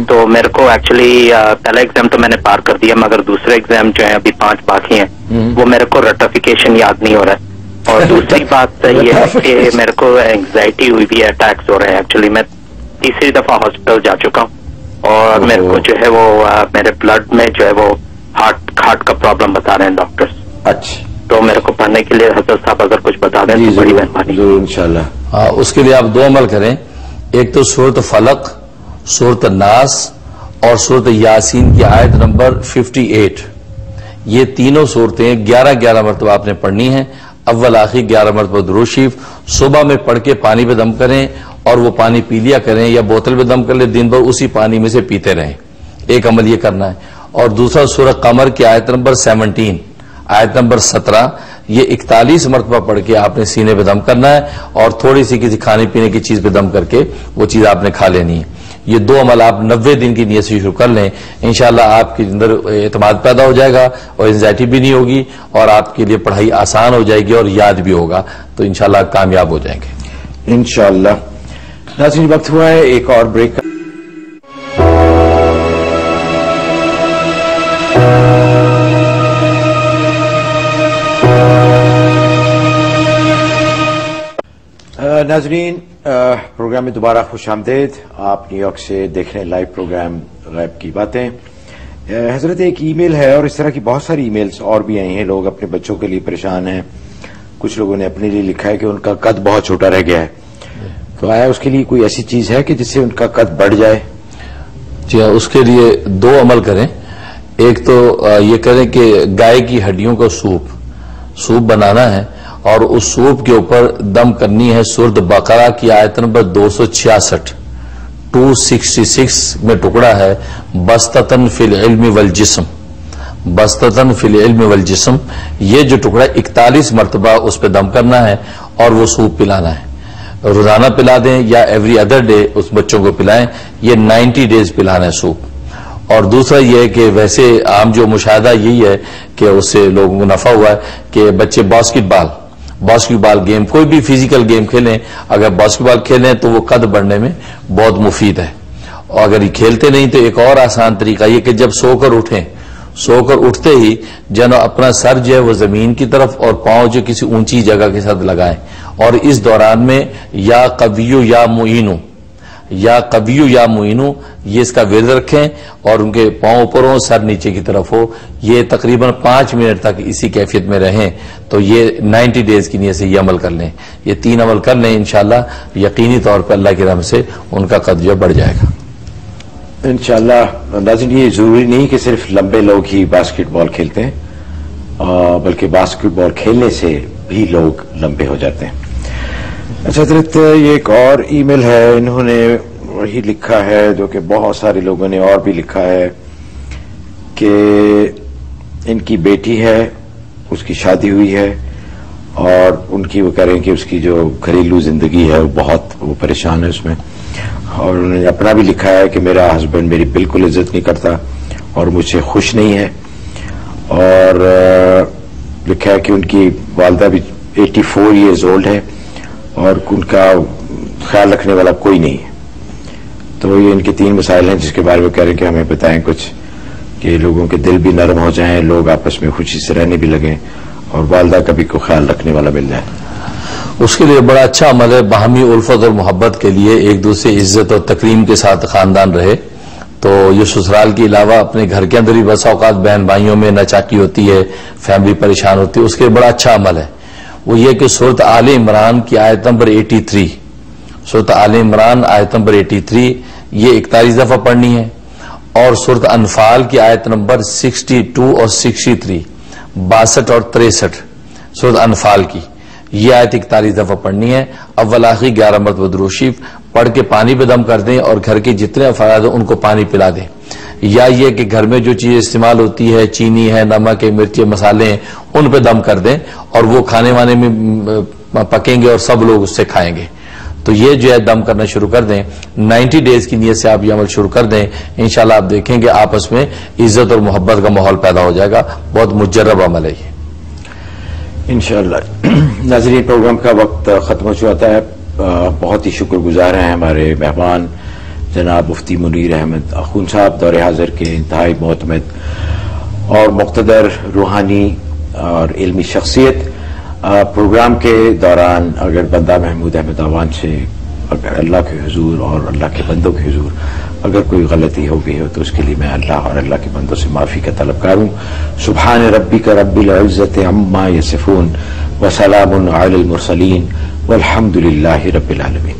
S6: تو میرے کو ایکچولی پہلا ایگزام تو میں نے پار کر دیا مگر دوسرے ایگزام جو ہیں ابھی 5 باقی ہیں وہ میرے کو رٹیفیکیشن یاد نہیں ہو رہا ہے. اور دوسری بات یہ ہے کہ میرے کو اینگزائٹی ہوئی بھی ہے، اٹیکس ہو رہے ہیں. ایکچولی میں تیسری دفعہ ہاسپٹل جا چکا ہوں اور میرے کو جو ہے وہ میرے بلڈ میں جو ہے وہ ہارٹ کا پرابلم بتا رہے ہیں ڈاکٹرز.
S1: اچھا،
S6: تو میرے کو پڑھنے کے لیے حضرت صاحب اگر کچھ بتا دیں تو بڑی مہربانی.
S1: ضرور انشاءاللہ.
S2: اس کے لیے آپ 2 عمل کریں، ایک تو سورۃ فلق، سورۃ الناس اور سورۃ یاسین کی آیت نمبر 58، یہ تینوں صورتیں 11 مرتبہ آپ نے پڑھنی ہیں. اول آخر 11 مرتبہ درود شریف صبح میں پڑھ کے پانی پہ دم کریں اور وہ پانی پی لیا کریں یا بوتل پہ دم کر لیں، دن بھر اسی پانی میں سے پیتے رہیں. ایک عمل یہ کرنا ہے. اور دوسرا سورہ قمر کی آیت نمبر 17، آیت نمبر 17، یہ 41 مرتبہ پڑھ کے آپ نے سینے پہ دم کرنا ہے اور تھوڑی سی کسی کھانے پینے کی چیز پہ دم کر کے وہ چیز آپ نے کھا لینی ہے. یہ 2 عمل آپ 90 دن کی نیت سے شروع کر لیں، انشاءاللہ آپ کے اندر اعتماد پیدا ہو جائے گا اور انزائٹی بھی نہیں ہوگی اور آپ کے لیے پڑھائی آسان ہو جائے گی اور یاد بھی ہوگا، تو انشاءاللہ آپ کامیاب ہو جائیں گے
S1: انشاءاللہ. ناظرین وقت ہوا ہے ایک اور بریک کا. ناظرین پروگرام میں دوبارہ خوش آمدید. آپ نیو یارک سے دیکھ رہے ہیں لائیو پروگرام غیب کی باتیں. حضرت ایک ای میل ہے اور اس طرح کی بہت ساری ای میلز اور بھی آئی ہیں. لوگ اپنے بچوں کے لیے پریشان ہیں. کچھ لوگوں نے اپنے لیے لکھا ہے کہ ان کا قد بہت چھوٹا رہ گیا ہے، تو آیا اس کے لیے کوئی ایسی چیز ہے کہ جس سے ان کا قد بڑھ جائے؟
S2: جی ہاں، اس کے لیے 2 عمل کریں. ایک تو یہ کریں کہ گائے کی ہڈیوں کا سوپ بنانا ہے اور اس سوپ کے اوپر دم کرنی ہے سورۃ بقرہ کی آیت نمبر 266 میں ٹکڑا ہے بسطتن فی العلم والجسم، بسطتن فی العلم والجسم، یہ جو ٹکڑا 41 مرتبہ اس پہ دم کرنا ہے اور وہ سوپ پلانا ہے. روزانہ پلا دیں یا ایوری ادر ڈے اس بچوں کو پلائیں. یہ 90 ڈیز پلانا ہے سوپ. اور دوسرا یہ ہے کہ ویسے عام جو مشاہدہ یہی ہے کہ اس سے لوگوں کو نفع ہوا ہے کہ بچے باسکٹ بال گیم، کوئی بھی فزیکل گیم کھیلیں، اگر باسکٹ بال کھیلیں تو وہ قد بڑھنے میں بہت مفید ہے. اور اگر یہ کھیلتے نہیں تو ایک اور آسان طریقہ یہ کہ جب سو کر اٹھتے ہی جنو اپنا سر جو ہے وہ زمین کی طرف اور پاؤں جو کسی اونچی جگہ کے ساتھ لگائیں اور اس دوران میں یا قویو یا معینو یہ اس کا ورد رکھیں اور ان کے پاؤں اوپر ہو، سر نیچے کی طرف ہو. یہ تقریباً 5 منٹ تک اسی کیفیت میں رہیں تو یہ 90 ڈیز کی نیت سے یہ عمل کر لیں. یہ 3 عمل کر لیں، انشاءاللہ یقینی طور پر اللہ کی رحمت سے ان کا قد جو بڑھ جائے گا
S1: انشاءاللہ. ناظرین یہ ضروری نہیں کہ صرف لمبے لوگ ہی باسکٹ بال کھیلتے ہیں، بلکہ باسکٹ بال کھیلنے سے بھی لوگ لمبے ہو جاتے ہیں. اچھا حضرت یہ ایک اور ای میل ہے، انہوں نے وہی لکھا ہے جو کہ بہت سارے لوگوں نے اور بھی لکھا ہے کہ ان کی بیٹی ہے، اس کی شادی ہوئی ہے اور ان کی وہ کہہ رہے ہیں کہ اس کی جو گھریلو زندگی ہے وہ پریشان ہے اس میں. اور انہوں نے اپنا بھی لکھا ہے کہ میرا ہسبینڈ میری بالکل عزت نہیں کرتا اور مجھ سے خوش نہیں ہے. اور لکھا ہے کہ ان کی والدہ بھی 84 ایئرز اولڈ ہے اور ان کا خیال رکھنے والا کوئی نہیں ہے. تو یہ ان کے 3 مسائل ہیں جس کے بارے میں کہہ رہے ہیں کہ ہمیں بتائیں کچھ, کہ لوگوں کے دل بھی نرم ہو جائیں, لوگ آپس میں خوشی سے رہنے بھی لگیں اور والدہ کا بھی کوئی خیال رکھنے والا مل جائے.
S2: اس کے لیے بڑا اچھا عمل ہے, باہمی الفت اور محبت کے لیے ایک دوسرے عزت اور تکریم کے ساتھ خاندان رہے. تو یہ سسرال کے علاوہ اپنے گھر کے اندر ہی بس اوقات بہن بھائیوں میں ناچاکی ہوتی ہے, فیملی پریشان ہوتی ہے, اس کے لیے بڑا اچھا عمل ہے. وہ یہ کہ سورۃ آل عمران کی آیت نمبر 83, سورۃ آل عمران آیت نمبر 83 یہ 41 دفعہ پڑھنی ہے, اور سورۃ انفال کی آیت نمبر 62 اور 63 62 اور 63 سورۃ انفال کی یہ آیت 41 دفعہ پڑھنی ہے. اول آخری 11 مرتبہ درود شریف پڑھ کے پانی پہ دم کر دیں اور گھر کے جتنے افراد ہیں ان کو پانی پلا دیں. یا یہ کہ گھر میں جو چیز استعمال ہوتی ہے, چینی ہے, نمک ہے, مرچی, مسالے ہیں, ان پہ دم کر دیں اور وہ کھانے وانے میں پکیں گے اور سب لوگ اس سے کھائیں گے. تو یہ جو ہے دم کرنا شروع کر دیں. 90 ڈیز کی نیت سے آپ یہ عمل شروع کر دیں, انشاءاللہ آپ دیکھیں گے آپس میں عزت اور محبت کا ماحول پیدا ہو جائے گا. بہت مجرب عمل ہے یہ
S1: انشاءاللہ. ناظرین, پروگرام کا وقت ختم ہو چکا ہے. بہت ہی شکر گزار ہیں ہمارے مہمان جناب مفتی منیر احمد اخون صاحب, دور حاضر کے انتہائی معتمد اور مقتدر روحانی اور علمی شخصیت. پروگرام کے دوران اگر بندہ محمود احمد آوان سے اگر اللہ کے حضور اور اللہ کے بندوں کے حضور اگر کوئی غلطی ہو گئی ہو تو اس کے لیے میں اللہ اور اللہ کے بندوں سے معافی کا طلبگار ہوں. سبحان ربک رب العزت عما یصفون وسلام علی المرسلین والحمد للہ رب العالمین.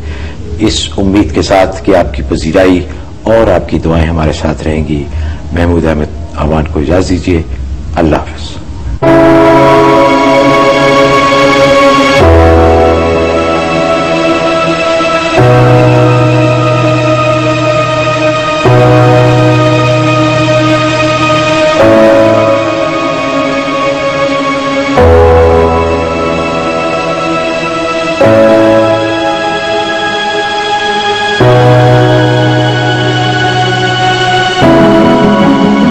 S1: اس امید کے ساتھ کہ آپ کی پذیرائی اور آپ کی دعائیں ہمارے ساتھ رہیں گی, محمود احمد آوان کو اجازت دیجیے. اللہ حافظ.